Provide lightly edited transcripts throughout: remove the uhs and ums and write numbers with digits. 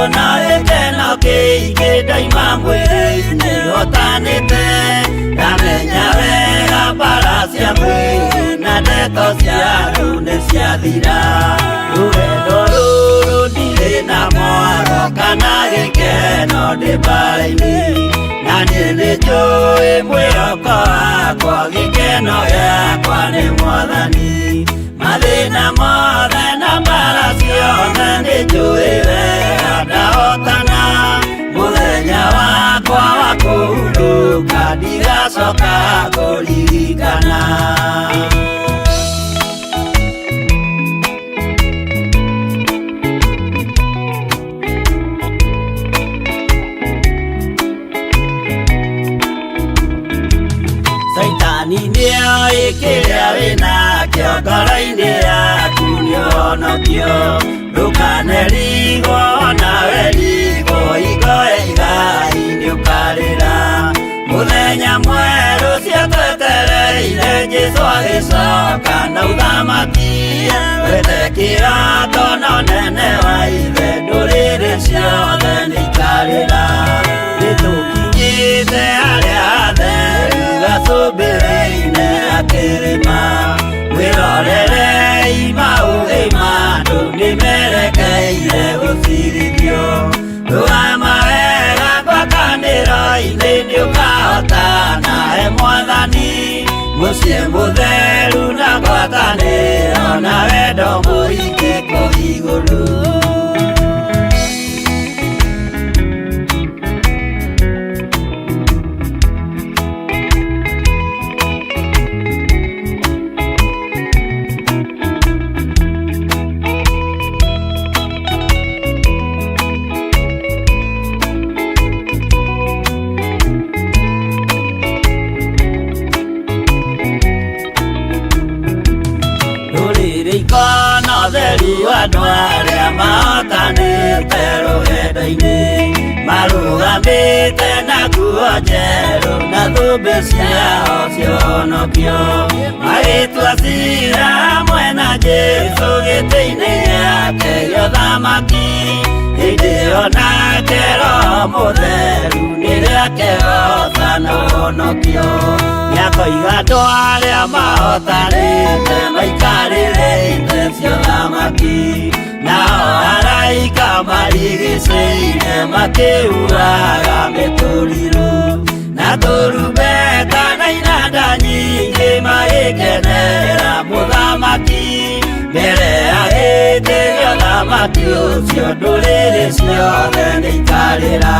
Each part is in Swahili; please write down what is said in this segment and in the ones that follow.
ona ekeno kĩingĩ ndaima mwĩrĩ-inĩ ũtanĩte ndamenya wega mbara cia mwĩrĩ na ndeto cia andũ nĩ ciathira rũgendo rũrũ ndirĩ na mwaro kana gĩkeno ndĩ mbara-inĩ na niĩ nĩnjũĩ mwĩhoko wakwa gĩkeno gĩakwa nĩ Mwathani mathĩna mothe na mbara ciothe nĩnjũĩ wega ndahotana mũthenya wakwa wa kũhurũka ndigacoka kũririkana. Saitani nĩoĩ kĩrĩa wĩnakĩo ngoro-inĩ yaku nĩũhonokio ndũkanerigwo nawe rigwo hingo ya igai nĩũkarĩra mũthenya mwerũ cia twetereire Jesũ agĩcoka na ũthamaki wethe kĩroto na ũnene wa ithe ndũrĩrĩ ciothe nĩikarĩra nĩtũkinyĩte harĩa hatheru gacũmbĩrĩ-inĩ akĩrĩma wĩrorerei maũthĩ ma andũ nĩmerekeire gũcirithio rũgama wega ngwatanĩro-inĩ nĩũkahota nawe Mwathani mũciĩ mũtheru na ngwatanĩro na wendo mũingĩ kũu igũrũ. Andũ arĩa mahotanĩte rũgendo-inĩ marũgamĩte na nguo njerũ na thũmbĩ ciao cia ũhonokio magĩtua ciira hamwe na Jesũ gĩtĩ-inĩ gĩake gĩa ũthamaki hĩndĩ ĩyo nake Roho Mũtheru nĩrĩake gota na ũhonokio nĩakoiga andũ arĩa mahotanĩte maikarĩre itĩ cia ũthamaki nao araika marigicĩire makĩhuraga mĩtũrirũ na tũrumbeta na inanda nyingĩ magĩkenerera mũthamaki mbere ya gĩtĩ gĩa ũthamaki ũcio ndũrĩrĩ ciothe nĩikarĩra.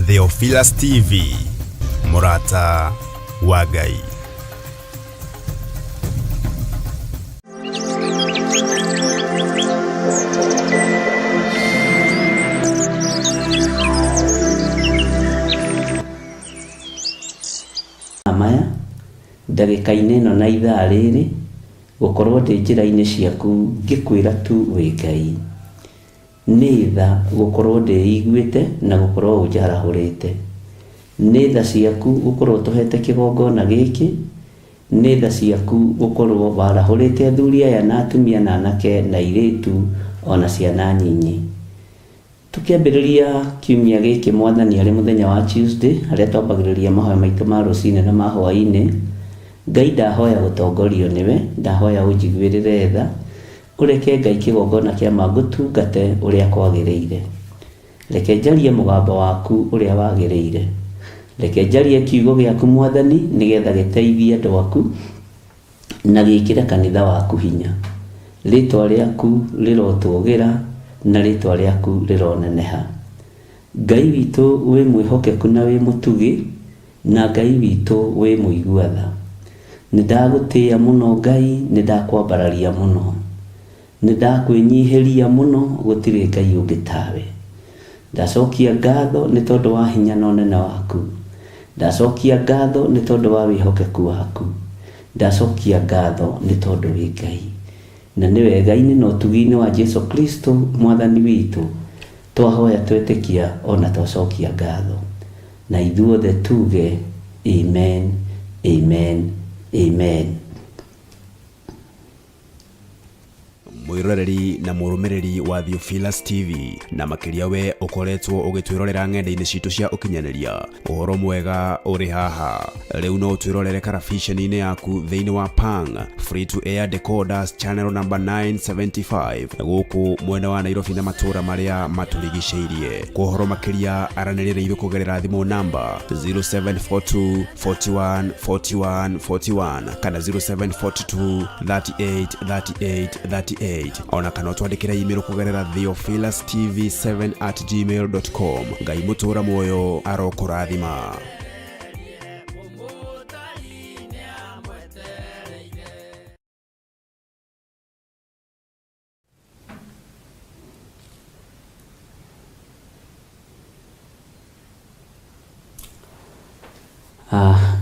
Theophilus TV, Murata wa Ngai. Amaya ndagĩka-inĩ ĩno na ithaa rĩrĩ gũkorwo ndĩ njĩra-inĩ ciaku ngĩkwĩra tu wĩ Ngai nĩ tha gũkorwo ndĩiguĩte na gũkorwo ũnjarahũrĩte nĩ tha ciaku gũkorwo tũhete kĩgongona gĩkĩ nĩ tha ciaku gũkorwo warahũrĩte athuri aya na atumia na anake na airĩtu ona ciana nyinyi tũkĩambĩrĩria kiumia gĩkĩ Mwathani arĩ mũthenya wa Tuesday harĩa twambagĩrĩria mahoya maitũ ma rũcinĩ na ma hwaĩ-inĩ Ngai ndahoya gũtongorio nĩwe ndahoya ũnjiguĩrĩre tha ũreke Ngai kĩgongona kĩa ngũtungate ũrĩa kwagĩrĩire reke njarie mũgambo waku ũrĩa wagĩrĩire reke njarie kiugo gĩaku Mwathani nĩgetha gĩteithie andũ aku na gĩkĩre kanitha waku hinya rĩtwa rĩaku rĩrotũgĩra na rĩtwa rĩaku rĩroneneha Ngai witũ wĩ mwĩhokeku na wĩ mũtugi na Ngai witũ wĩ mũigua tha nĩndagũtĩĩa mũno Ngai nĩndakwambararia mũno nĩndakwĩnyihĩria mũno gũtirĩ Ngai ũngĩ tawe ndacokia ngatho nĩ tondũ wa hinya na ũnene waku ndacokia ngatho nĩ tondũ wa wĩhokeku waku, ndacokia ngatho nĩ tondũ wĩ Ngai, na nĩ wega-inĩ na ũtugi-inĩ wa Jesu Kristo mwathani witũ twahoya twetĩkia ona twacokia ngatho, na ithuothe tuge amen, amen, amen. mwiroreri na murumiriri wa Theophilus TV na makiria we ukoretwo ugitwirorera ng'enda-inĩ citũ cia ukinyanĩria, uhoro mwega uri haha riu no twirorere karabiceni-inĩ yaku thĩinĩ wa Pang free to air decoders channel number 975 gũkũ mwena wa Nairobi na matũra maria maturigicĩirie. Kwa uhoro makiria aranĩrĩra ithuĩ kũgerera thimũ namba 0742 41 41 41 kana 0742 38 38 38 ona kana twandĩkĩra email kũgerera theophilustv7@gmail.com. Ngai mũtũra muoyo arokũrathima.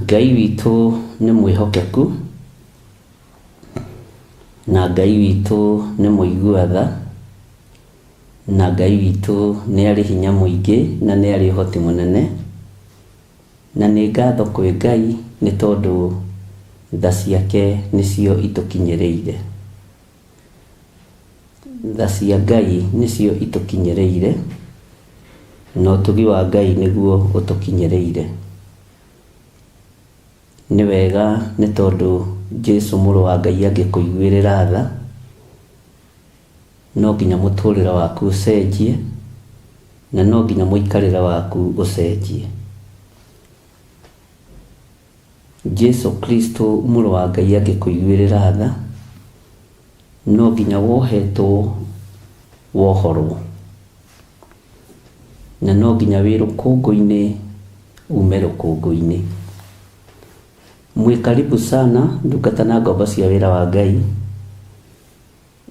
Ngai witũ nĩ mwĩhokeku na Ngai witũ nĩ mũigua-tha, na Ngai witũ nĩ arĩ hinya mũingĩ na nĩ arĩ ũhoti mũnene, na nĩ ngatho kwĩ Ngai nĩ tondũ tha ciake nĩcio itũkinyĩrĩire. Tha cia Ngai nĩcio itũkinyĩrĩire na ũtugi wa Ngai nĩguo ũtũkinyĩrĩire. Nĩ wega nĩ tondũ Jesu mũrũ wa Ngai angĩkũiguĩrĩra tha, no nginya mũtũrĩre waku ũcenjie na no nginya mũikarĩre waku ũcenjie. Jesu Kristo mũrũ wa Ngai angĩkũiguĩrĩra tha, no nginya wohetwo wohorwo, na no nginya wĩ rũkũngũ-inĩ ume rũkũngũ-inĩ. Mwĩkaribu sana ndungata na ngombo cia wĩra wa Ngai,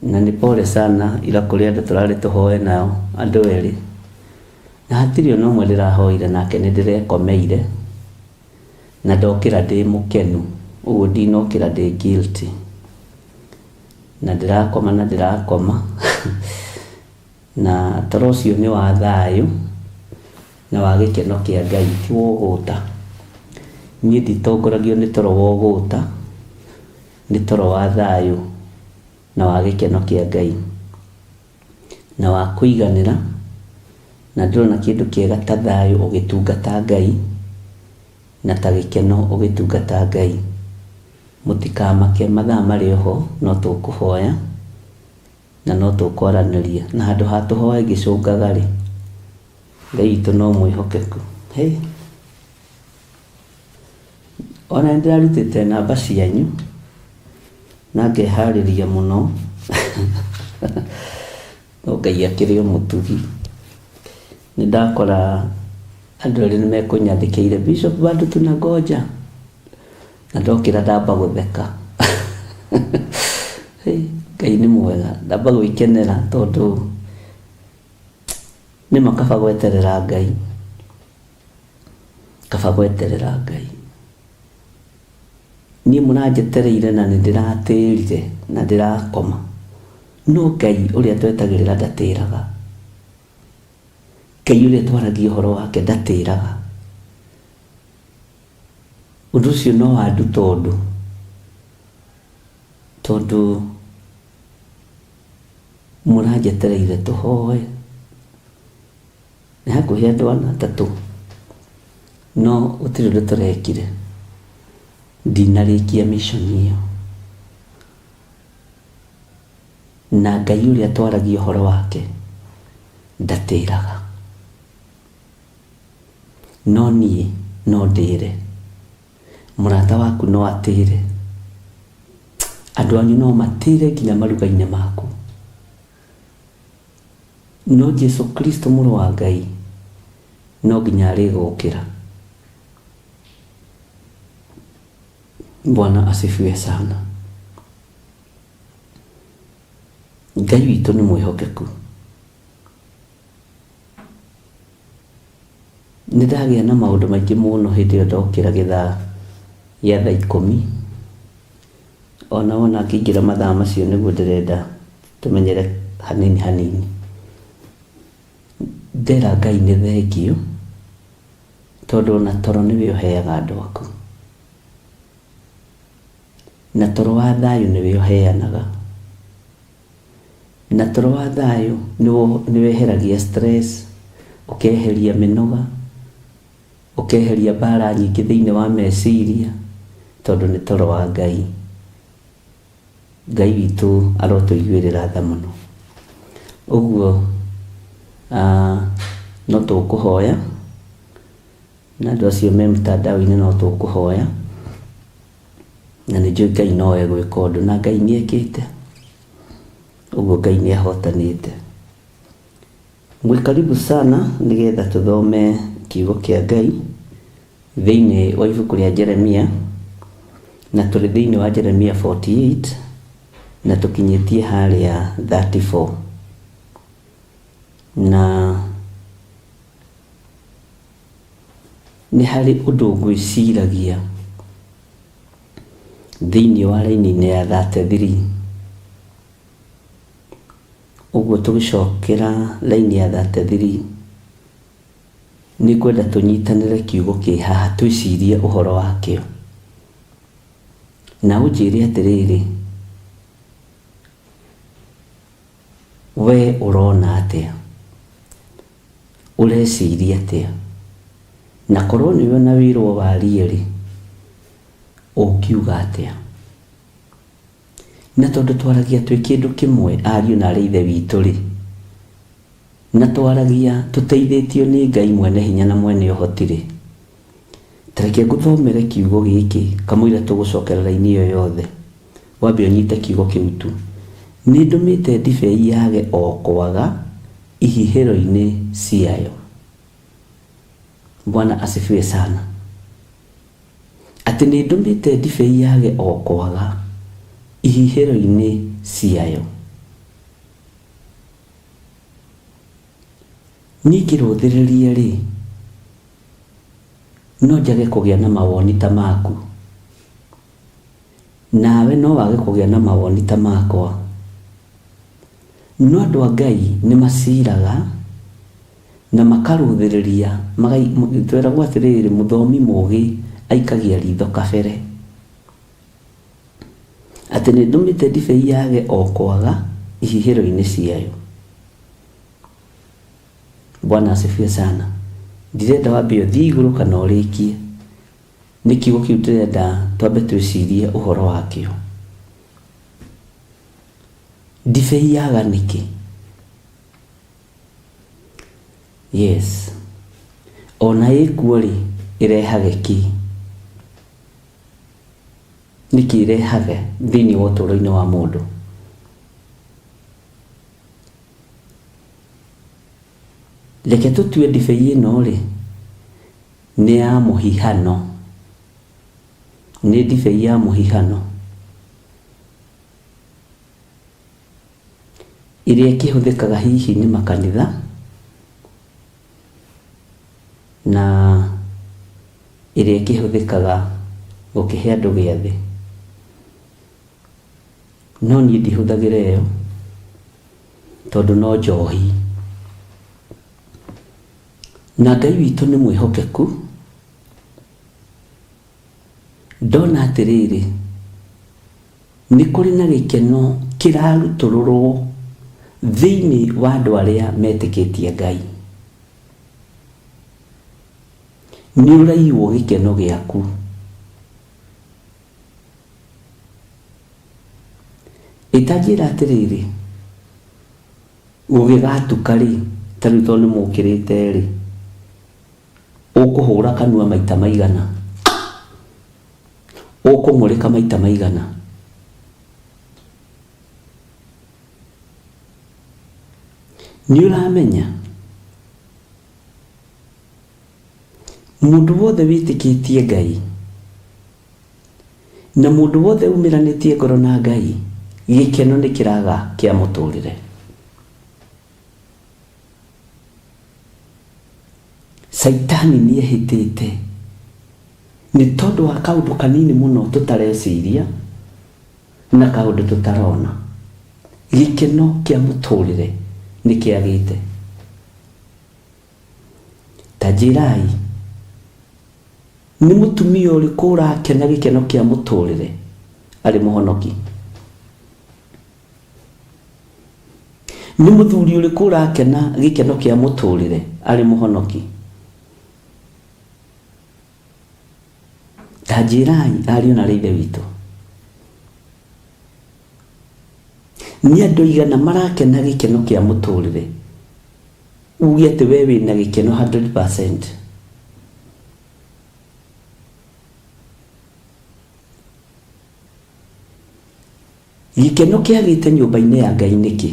na nĩ pole sana ira kũrĩ andũ tũrarĩ tũhoe nao andũ erĩ, na hatirĩ ona ũmwe ndĩrahoire nake nĩ ndĩrekomeire na ndokĩra ndĩ mũkenu, ũguo ndinokĩra ndĩ guilty, na ndĩrakoma na ndĩrakoma na toro ũcio nĩ wa thayũ na wa gĩkeno kĩa Ngai, ti wogũta. Niĩ nditongoragio nĩ toro wa ũgũta, nĩ toro wa thayũ na wa gĩkeno kĩa Ngai na wa kũiganĩra, na ndĩrona kĩndũ kĩega ta thayũ ũgĩtungata Ngai na ta gĩkeno ũgĩtungata Ngai. Mũtikamake, mathaa marĩ oho no tũkũhoya na no tũkwaranĩria, na handũ ha tũhoe ngĩcũngaga-rĩ, Ngai witũ no mwĩhokeku. Ona nĩndĩrarutĩte namba cianyu na ngeharĩria mũno no Ngai akĩrĩ o mũtugi. Nĩndakora andũ erĩ nĩmekũnyandĩkĩire, Bishop bado tunangoja, na ndokĩra ndamba gũtheka. Ngai nĩ mwega, ndamba gwĩkenera tondũ nĩma kaba gweterera Ngai, kaba gweterera Ngai. Niĩ mũranjetereire na nĩndĩratĩrire na ndĩrakoma, no Ngai ũrĩa twetagĩrĩra ndatĩraga. Ngai ũrĩa twaragia ũhoro wake ndatĩraga. Ũndũ ũcio no wandu tondũ mũranjetereire tũhoe. Nĩ hakuhĩ andũ ana atatũ no gũtirĩ ũndũ tũrekire, ndinarĩkia mission ĩyo, na Ngai ũrĩa twaragia ũhoro wake ndatĩraga. No niĩ no ndĩre, mũrata waku no atĩre, andũ anyu no matĩre nginya maruga-inĩ maku. No Jesu Kristo mũrũ wa Ngai no nginya arĩgũkĩra. Bwana asifiwe sana. Ngai witũ nĩ mwĩhokeku. Nĩndagĩa na maũndũ maingĩ mũno hĩndĩ ĩyo ndokĩra gĩthaa gĩa thaa 10. Ona wona ngĩingĩra mathaa macio nĩguo ndĩrenda tũmenyere hanini hanini. Ndera Ngai nĩ thengio tondũ ona toro nĩwe ũheaga andũ aku, na toro wa thayũ nĩwe ũheanaga, na toro wa thayũ nĩweheragia stress, ũkeheria mĩnoga, ũkeheria mbara nyingĩ thĩinĩ wa meciria, tondũ nĩ toro wa Ngai. Ngai witũ arotũiguĩrĩra tha mũno. Ũguo no tũkũhoya, na andũ acio me mtandao-inĩ no tũkũhoya, na nĩnjũĩ Ngai no egwĩka ũndũ, na Ngai nĩekĩte. Ũguo Ngai nĩahotanĩte. Mwĩ karibu sana nĩgetha tũthome kiugo kĩa Ngai thĩinĩ wa ibuku rĩa Jeremia, na tũrĩ thĩinĩ wa Jeremia 48 na tũkinyĩtie harĩa 34. Na nĩ harĩ ũndũ ngwĩciragia thĩinĩ wa raini-inĩ ya 33. Ũguo tũgĩcokera raini ya 33, nĩ kwenda tũnyitanĩre kiugo kĩ haha, twĩcirie ũhoro wakĩo, na ũnjĩre atĩrĩrĩ, we ũrona atĩa, ũreciria atĩa, na korwo nĩwe na wĩrwo warie-rĩ, ũkiuga atĩa. Na tondũ twaragia twĩ kĩndũ kĩmwe ariũ na arĩ ithe witũ-rĩ, na twaragia tũteithĩtio nĩ Ngai mwene hinya na mwene ũhoti-rĩ, tareke ngũthomere kiugo gĩkĩ kamũira tũgũcokera raini ĩyo yothe. Wambe ũnyite kiugo kĩu tu. Nĩ ndũmĩte ndibei yage o kwaga ihihĩro-inĩ ciayo. Bwana asifiwe sana. Atĩ nĩ ndũmĩte ndibei yage o kwaga ihihĩro-inĩ ciayo. Ningĩ rũthĩrĩrie-rĩ, no njage kũgĩa na mawoni ta maku, nawe no wage kũgĩa na mawoni ta makwa. No andũ a Ngai nĩ maciraga na makarũthĩrĩria, twĩragwo atĩrĩrĩ, mũthomi mũũgĩ aikagia ritho kabere. Atĩ nĩ ndũmĩte ndibei yage o kwaga ihihĩro-inĩ ciayo. Bwana asifiwe sana. Ndirenda wambe ũthiĩ igũrũ kana ũrĩkie. Nĩ kiugo kĩu ndĩrenda twambe twĩcirie ũhoro wakĩo. Ndibei yaga nĩkĩ? Yes. Ona ĩkuo-rĩ, ĩrehage kĩ? Nĩkĩ ĩrehage thĩinĩ wa ũtũũro-inĩ wa mũndũ? Reke tũtue ndibei ĩno-rĩ, nĩ ya mũhihano. Nĩ ndibei ya mũhihano ĩrĩa ĩkĩhũthĩkaga hihi nĩ makanitha na ĩrĩa ĩkĩhũthĩkaga gũkĩhe andũ gĩathĩ. No niĩ ndihũthagĩra ĩyo tondũ no njohi. Na Ngai witũ nĩ mwĩhokeku. Ndona atĩrĩrĩ, nĩ kũrĩ na gĩkeno kĩrarutũrũrwo thĩinĩ wa andũ arĩa metĩkĩtie Ngai. Nĩ ũraiywo gĩkeno gĩaku. Ĩtanjĩra atĩrĩrĩ, gũgĩgatuka-rĩ, ta rĩu tondũ nĩ mũkĩrĩte-rĩ, ũkũhũra kanua maita maigana, ũkũmũrĩka maita maigana. Nĩ ũramenya mũndũ wothe wĩtĩkĩtie Ngai na mũndũ wothe umĩranĩtie ngoro na Ngai, gĩkeno nĩ kĩraga kĩa mũtũrĩre. Saitani nĩ ehĩtĩte nĩ tondũ wa kaũndũ kanini mũno tũtareciria na kaũndũ tũtarona. Gĩkeno kĩa mũtũrĩre nĩ kĩagĩte. Ta njĩrai, nĩ mũtumia ũrĩkũ ũrakena gĩkeno kĩa mũtũrĩre arĩ mũhonoki? Nĩ mũthuri ũrĩkũ ũrakena gĩkeno kĩa mũtũrĩre arĩ mũhonoki? Ta njĩrai ariũ na ithe witũ, nĩ andũ aigana marakena gĩkeno kĩa mũtũrĩre uge atĩ we wĩna gĩkeno 100%? Gĩkeno kĩagĩte nyũmba-inĩ ya Ngai nĩkĩ?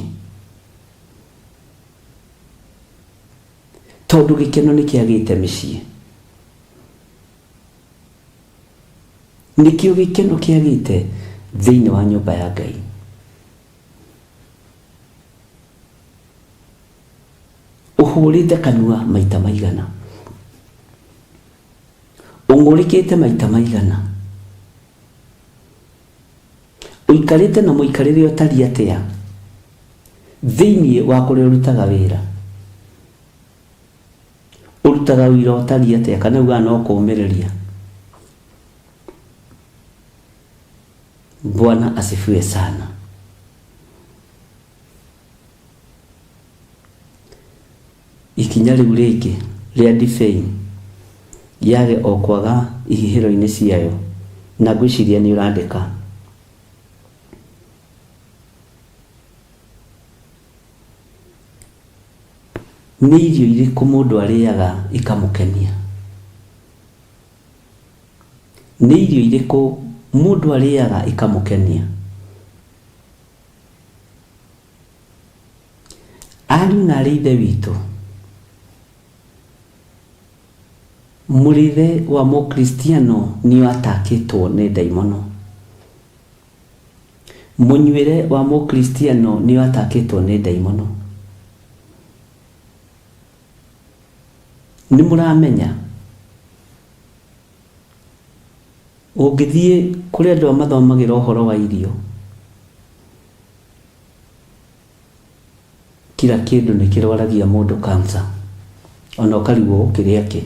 Tondũ gĩkeno nĩ kĩagĩte mĩciĩ. Nĩkĩo gĩkeno kĩagĩte thĩinĩ wa nyũmba ya Ngai. Ũhũrĩte kanua maita maigana? Ũng'ũrĩkĩte maita maigana? Ũikarĩte na mũikarĩre ũtariĩ atĩa thĩinĩ wa kũrĩa ũrutaga wĩra? Ũrutaga wĩra ũtariĩ atĩa, kana uga no kũũmĩrĩria? Bwana asifiwe sana. Ikinya rĩu rĩngĩ rĩa ndibei yage o kwaga ihihĩro-inĩ ciayo, na ngwĩciria nĩ ũrandĩka. Nĩ irio irĩkũ mũndũ arĩaga ikamũkenia? Nĩ irio irĩkũ mũndũ arĩaga ikamũkenia? Ariũ na aarĩ ithe witũ, mũrĩre wa mũkristiano nĩ atakĩtwo nĩ ndaimono. Mũnyuĩre wa mũkristiano nĩ atakĩtwo nĩ ndaimono. Nĩ mũramenya ũngĩthiĩ kũrĩ andũ mathomagĩra ũhoro wa irio, kila kĩndũ nĩ kĩrwaragia mũndũ cancer, ona ũkarigwo ũkĩrĩa kĩ.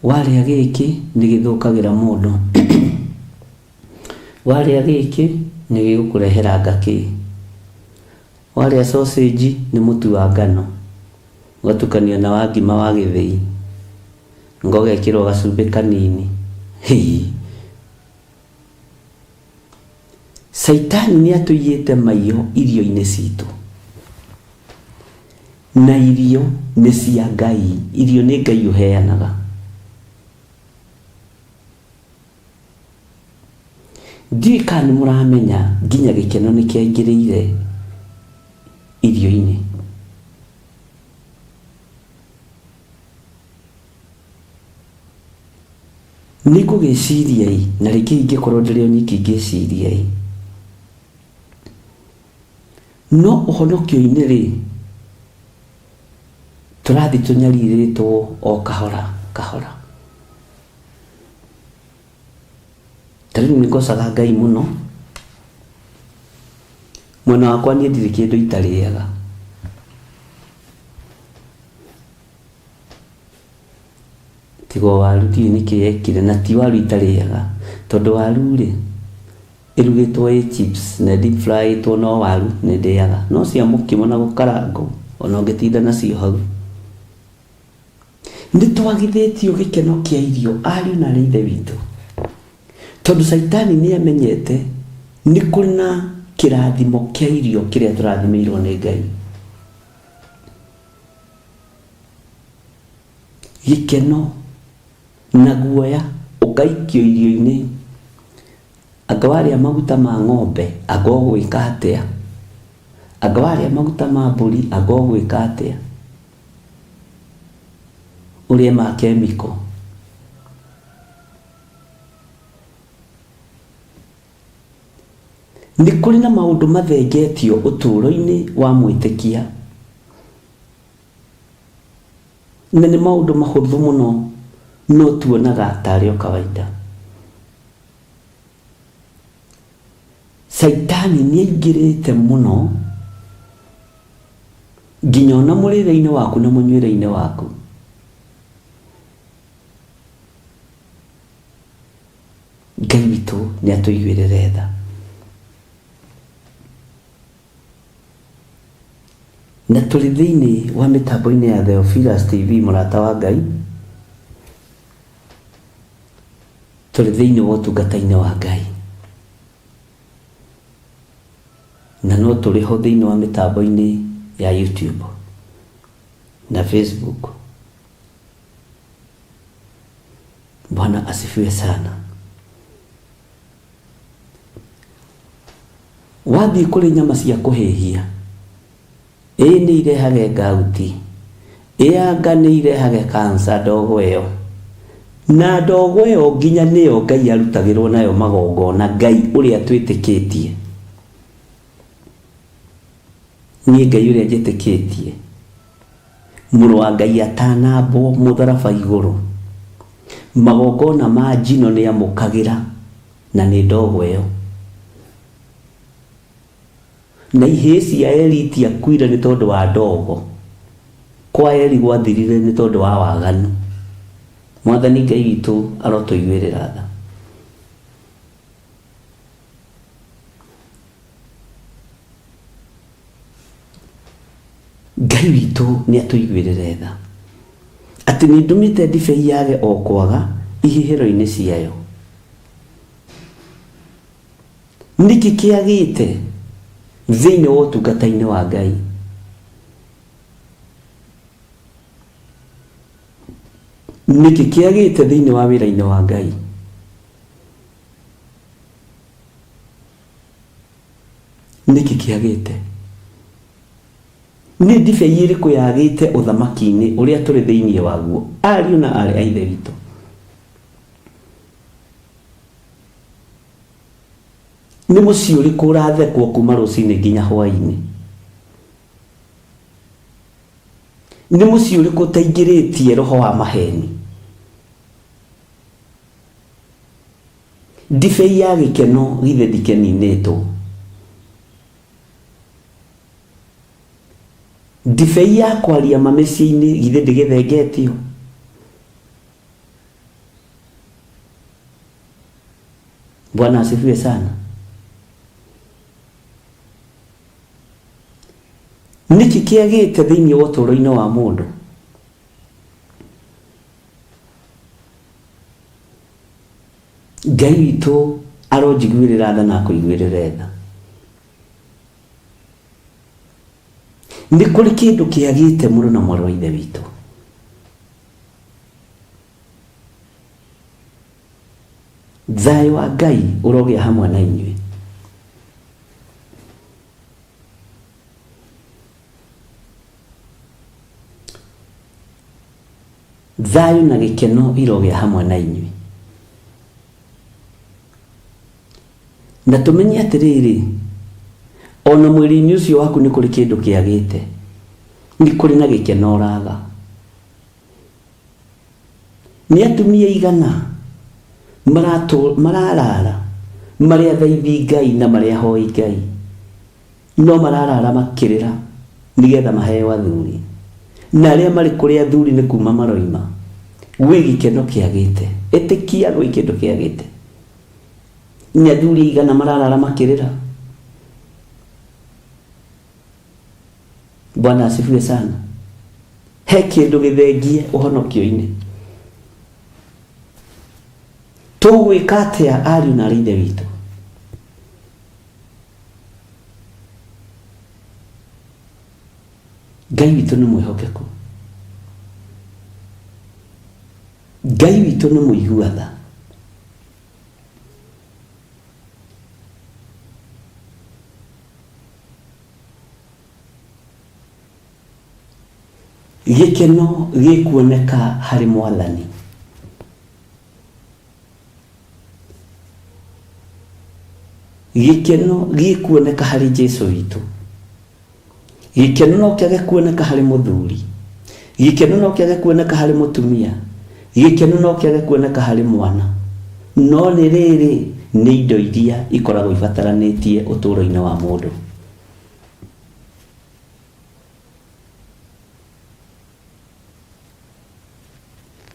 Warĩa gĩkĩ nĩ gĩthũkagĩra mũndũ, warĩa gĩkĩ nĩ gĩgũkũrehera ngakĩ, warĩa sausage nĩ mũtu wa ngano ũgatukanio na wa ngima wa gĩthĩi, ngogekĩrwo gacumbĩ kanini. Saitani nĩ atũiyĩte maiyũ irio-inĩ citũ, na irio nĩ cia Ngai. Irio nĩ Ngai ũheanaga. Ndiũĩ kana nĩ mũramenya nginya gĩkeno nĩ kĩaingĩrĩire irio-inĩ. Nĩ ngũgĩciria na rĩngĩ ingĩkorwo ndĩrĩ o nyiki ngĩciria, no ũhonokio-inĩ rĩ tũrathiĩ tũnyarirĩtwo o kahora kahora. Tarĩu nĩ ngocaga Ngai mũno, mwena wakwa niĩ ndirĩ kĩndũ itarĩaga. Tigo waru ndiũĩ nĩkĩ yekire, na ti waru itarĩaga, tondũ waru rĩ ĩrugĩtwo ĩ chips na deep fry ĩtwo no waru nĩ ndĩaga, no cia mũkimo na gũkarangwo ona ũngĩtinda nacio hau. Nĩ twagithĩtio gĩkeno kĩa irio ariũ na aarĩ ithe witũ, tondũ Saitani nĩ amenyete nĩ kũrĩ na kĩrathimo kĩa irio kĩrĩa tũrathimĩirwo nĩ Ngai. Gĩkeno na guoya ũgaikio irio-inĩ, anga warĩa maguta ma ng'ombe anga ũgwĩka atĩa, anga warĩa maguta ma mbũri anga ũgwĩka atĩa, ũrĩe ma kemiko. Nĩ kũrĩ na maũndũ mathengetio ũtũũro-inĩ wa mwĩtĩkia na nĩ maũndũ mahũthũ mũno no tuonaga tarĩ o kawaida. Saitani nĩaingĩrĩte mũno nginya ona mũrĩre-inĩ waku na mũnyuĩre-inĩ waku. Ngai witũ nĩatũiguĩrĩre tha. Na tũrĩ thĩinĩ wa mĩtambo-inĩ ya Theophilus TV, mũrata wa Ngai. Tũrĩ thĩinĩ wa ũtungata-inĩ wa Ngai. Na no tũrĩ ho thĩinĩ wa mĩtambo-inĩ ya YouTube na Facebook. Bwana asifiwe sana. Wathiĩ kũrĩ nyama cia kũhĩhia, nĩ irehage ngauti, anga nĩ irehage cancer ndogo ĩyo, na ndogo ĩyo nginya nĩyo Ngai arutagĩrwo nayo magongona, Ngai ũrĩa twĩtĩkĩtie. Niĩ Ngai ũrĩa njĩtĩkĩtie, mũrũ wa Ngai atanambwo mũtharaba igũrũ, magongona ma njino nĩamũkagĩra, na nĩ ndogo ĩyo. Na ihĩĩ cia Eli itiakuire nĩ tondũ wa ndogo, kwa Eli gwathirire nĩ tondũ wa waganu. Mwathani Ngai witũ arotũiguĩrĩra tha. Ngai witũ nĩatũiguĩrĩre tha atĩ nĩndũmĩte ndibei yage o kwaga ihihĩro-inĩ ciayo. Nĩkĩ kĩagĩte thĩinĩ wa ũtungata-inĩ wa Ngai? Nĩkĩ kĩagĩte thĩinĩ wa wĩra-inĩ wa Ngai? Nĩkĩ kĩagĩte? Nĩ ndibei ĩrĩkũ yagĩte ũthamaki-inĩ ũrĩa tũrĩ thĩinĩ waguo, ariũ na arĩ a Ithe witũ? Nĩ mũciĩ ũrĩkũ ũrathekwo kuma rũcinĩ nginya hwaĩ-inĩ? Nĩ mũciĩ ũrĩkũ ũtaingĩrĩtie roho wa maheni? Ndibei ya gĩkeno githĩ ndikeninĩtwo? Ndibei ya kwaria mamĩciĩ-inĩ githĩ ndĩgĩthengetio? Bwana asifiwe sana. Nĩkĩ kĩagĩte thĩinĩ wa ũtũũro-inĩ wa mũndũ? Ngai witũ aronjiguĩrĩra tha na akũiguĩrĩre tha. Nĩ kũrĩ kĩndũ kĩagĩte mũno na mwarĩ wa Ithe witũ. Thayũ wa Ngai ũrogĩa hamwe na inyuĩ. Thayũ na gĩkeno irogĩa hamwe na inyuĩ. Na tũmenye atĩrĩrĩ, ona mwĩrĩ-inĩ ũcio waku nĩ kũrĩ kĩndũ kĩagĩte, nĩ kũrĩ na gĩkeno ũratha. Nĩ atumia igana mararara marĩ athaithi Ngai na marĩ ahoi Ngai, no mararara makĩrĩra nĩgetha maheo athuri, na arĩa marĩ kũrĩ athuri nĩ kuma maroima. Gwĩ gĩkeno kĩagĩte, ĩtĩkia gwĩ kĩndũ kĩagĩte. Nĩ athuri igana mararara makĩrĩra. Bwana asifiwe sana. He kĩndũ gĩthengie ũhonokio-inĩ. Tũgwĩka atĩa ariũ na arĩ a Ithe witũ? Ngai witũ nĩ mwĩhokeku. Ngai witũ nĩ mũigua tha. Gĩkeno gĩkuoneka harĩ Mwathani. Gĩkeno gĩkuoneka harĩ Jesũ witũ. Gĩkeno no kĩage kuoneka harĩ mũthuri. gikeno no kiage kuoneka harĩ mũtumia, gikeno no kiage kuoneka harĩ mwana, no nĩ rĩrĩ nĩ indo iria ikoragwo ibataranĩtie ũtũũro-inĩ wa mũndũ.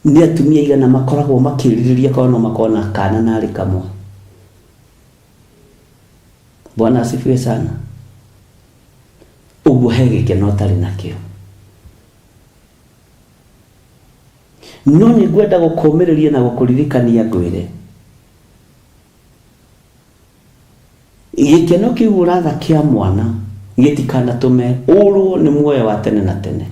Nĩ atumia igana makoragwo makĩrirĩria korwo no makona kana narĩ kamwe. Bwana asifiwe sana. Ũguo he gĩkeno ũtarĩ nakĩo. No nĩ ngwenda gũkũũmĩrĩria na gũkũririkania ngwĩre, gĩkeno kĩu ũratha kĩa mwana gĩtikanatũme ũrwo nĩ muoyo wa tene na tene.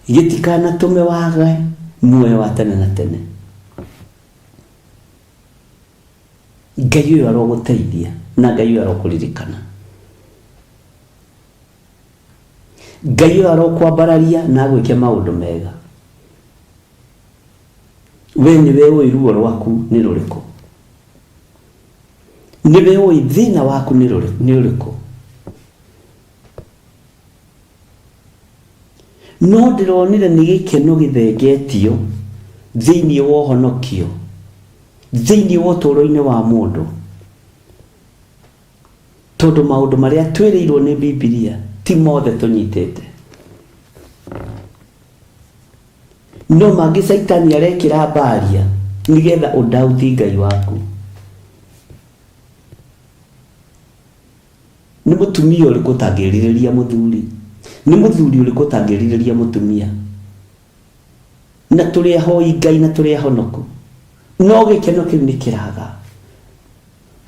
Gĩtikanatũme wage muoyo wa tene na tene. Ngai ũyũ arogũteithia na Ngai ũyũ arokũririkana. Ngai ũyũ arokwambararia na agwĩke maũndũ mega. We nĩwe ũĩ ruo rwaku nĩ rũrĩkũ. Nĩwe ũĩ thĩna waku nĩ ũrĩkũ. No ndĩronire nĩ gĩkeno gĩthengetio thĩinĩ wa ũhonokio, thĩinĩ wa ũtũũro-inĩ wa mũndũ, tondũ maũndũ marĩa twĩrĩirwo nĩ Bibilia ti mothe tũnyitĩte. No mangĩ Saitani arekĩra baria nĩgetha ũndauthi Ngai waku. Nĩ mũtumia ũrĩkũ ũtangĩrirĩria mũthuri? Nĩ mũthuri ũrĩkũ ũtangĩrirĩria mũtumia? Na tũrĩ ahoi Ngai na tũrĩ ahonoku. No gĩkeno kĩu nĩ kĩraga.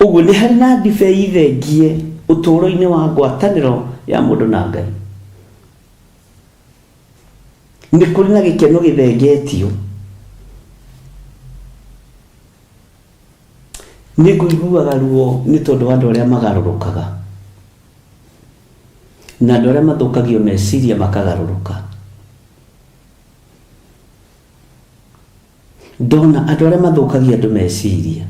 Ũguo nĩ harĩ na ndibei thengie ũtũũro-inĩ wa ngwatanĩro ya mũndũ na Ngai. Nĩ kũrĩ na gĩkeno gĩthengetio. Nĩ ngũiguaga ruo nĩ tondũ wa andũ arĩa magarũrũkaga na andũ arĩa mathũkagio meciria makagarũrũka. Ndona andũ arĩa mathũkagia andũ meciria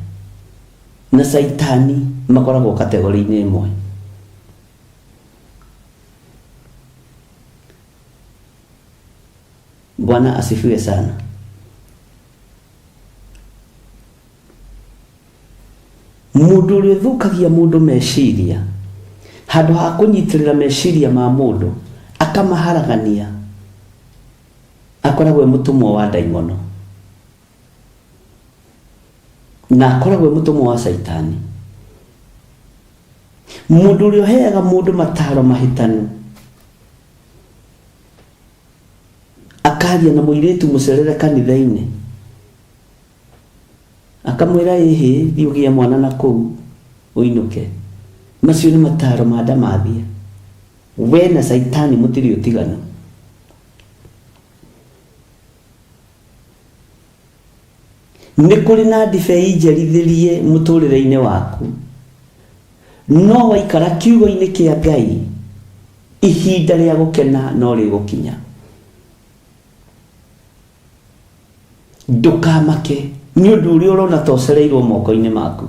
na Saitani makoragwo kategori-inĩ ĩmwe. Bwana asifiwe sana. Mũndũ ũrĩa ũthũkagia mũndũ meciria, handũ ha kũnyitĩrĩra meciria ma mũndũ akamaharagania, akoragwo mũtumwo wa ndaimono na akoragwo mũtumwo wa Saitani. Mũndũ ũrĩa ũheaga mũndũ mataro mahĩtanu, akaria na mũirĩtu mũcerere kanitha-inĩ, akamwĩra ĩhĩ thiĩ ũgĩe mwana na kũu ũinũke. Macio nĩ mataro ma ndamathia. We na Saitani mũtirĩ ũtiganu. Nĩ kũrĩ na ndibei njerithĩrie mũtũũrĩre-inĩ waku, no waikara kiugo-inĩ kĩa Ngai, ihinda rĩa gũkena no rĩgũkinya. Ndũkamake nĩ ũndũ ũrĩa ũrona ta ũcereirwo moko-inĩ maku.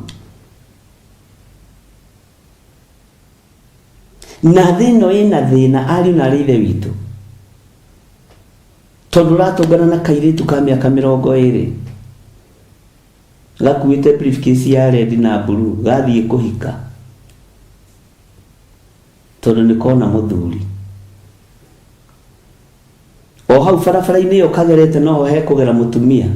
Na thĩno ĩna thĩna ariũ na arĩ ithe witũ, tondũ ũratũngana na kairĩtu ka mĩaka 20 gakuĩte briefcase ya red na blue gathiĩ kũhika tondũ nĩ kona mũthuri. O hau barabara-inĩ ĩyo kagerete no he kũgera mũtumia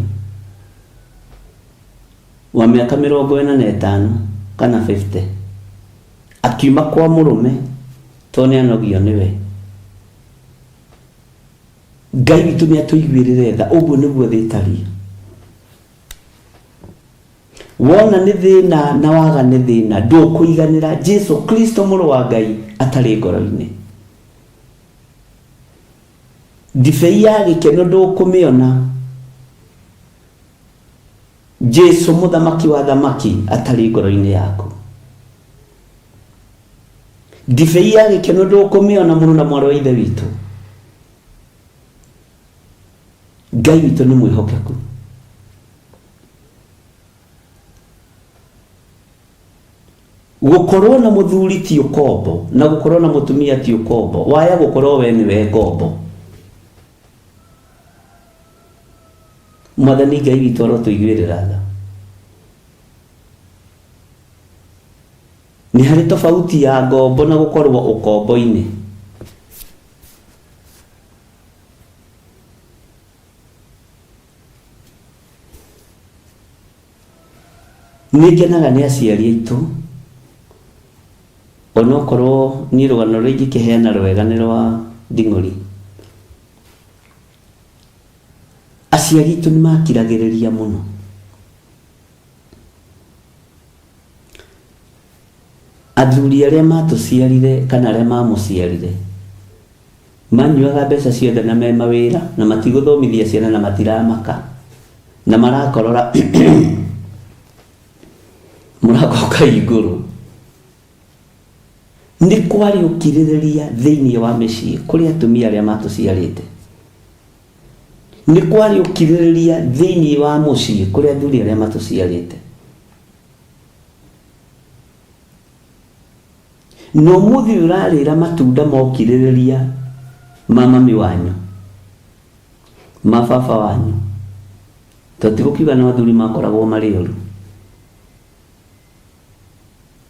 wa mĩaka 45 kana 50 akiuma kwa mũrũme tondũ nĩ anogio nĩwe. Ngai witũ nĩ atũiguĩrĩre tha. Ũguo nĩguo thĩ ĩtariĩ. Wona nĩ thĩna na waga nĩ thĩna, ndũkũiganĩra Jesu Kristo mũrũ wa Ngai atarĩ ngoro-inĩ. Ndibei ya gĩkeno ndũkũmĩona Jesu mũthamaki wa thamaki atarĩ ngoro-inĩ yaku. Ndibei ya gĩkeno ndũkũmĩona mũrũ na mwarĩ wa ithe witũ. Ngai witũ nĩ mwĩhokeku. gukorwo na muthuri ti ukombo na gukorwo na mutumia ti ukombo. Waya gukorwo we niwe ngombo. Mwathani Ngai witũ arotuiguĩrĩra tha. Nĩ harĩ tofauti ya ngombo na gukorwo ukombo-inĩ. Nĩngenaga nĩ aciari aitũ, onokorwo nĩ rũgano rũrĩa ingĩkĩheana rwega nĩ rwa Nding'uri. Aciari aitũ nĩ makiragĩrĩria mũno. Athuri arĩa matũciarire kana arĩa mamũciarire manyuaga mbeca ciothe na me mawĩra na matigũthomithia ciana na matiramaka na marakorora mũrakoka igũrũ. Nĩ kwarĩ ũkirĩrĩria thĩinĩ wa mĩciĩ kũrĩ atumia arĩa matũciarĩte. Nĩ kwarĩ ũkirĩrĩria thĩinĩ wa mũciĩ kũrĩ athuri arĩa matũciarĩte. No mũthĩ ũrarĩra matunda ma ũkirĩrĩria ma mami wanyu, ma baba wanyu. Tũtigũkiuga na athuri makoragwo marĩ ũru.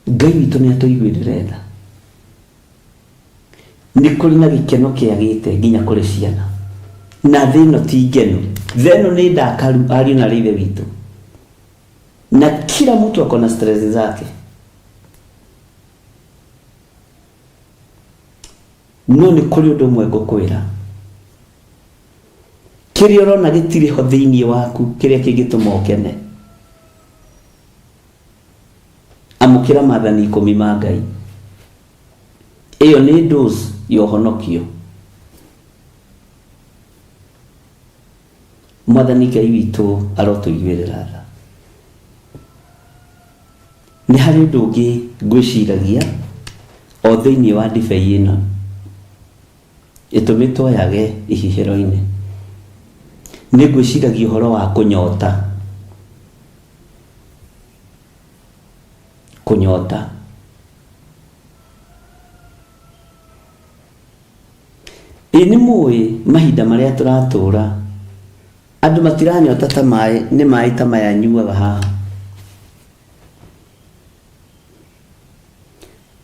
Ngai witũ nĩ atũiguĩrĩre tha. Nĩ kũrĩ na gĩkeno kĩagĩte nginya kũrĩ ciana. Na thĩ ĩno ti ngenu. Thĩ ĩno nĩ ndakaru ariũ na ithe witũ. Na kila mtu ako na stress zake. No nĩ kũrĩ ũndũ ũmwe ngũkwĩra. Kĩrĩa ũrona gĩtirĩ ho thĩinĩ waku kĩrĩa kĩngĩtũma ũkene. Amũkĩra maathani 10 ma Ngai. Ĩyo nĩ dose ya ũhonokio. Mwathani Ngai witũ arotũiguĩrĩra tha. Nĩ harĩ ũndũ ũngĩ ngwĩciragia o thĩinĩ wa ndibei ĩno ĩtũmĩtwo yage ihihĩro-inĩ. Nĩ ngwĩciragia ũhoro wa kũnyota. Kũnyota. Nĩ mũĩ mahinda marĩa tũratũra andũ matiranyota ta maĩ, nĩ maĩ ta maya nyuaga haha.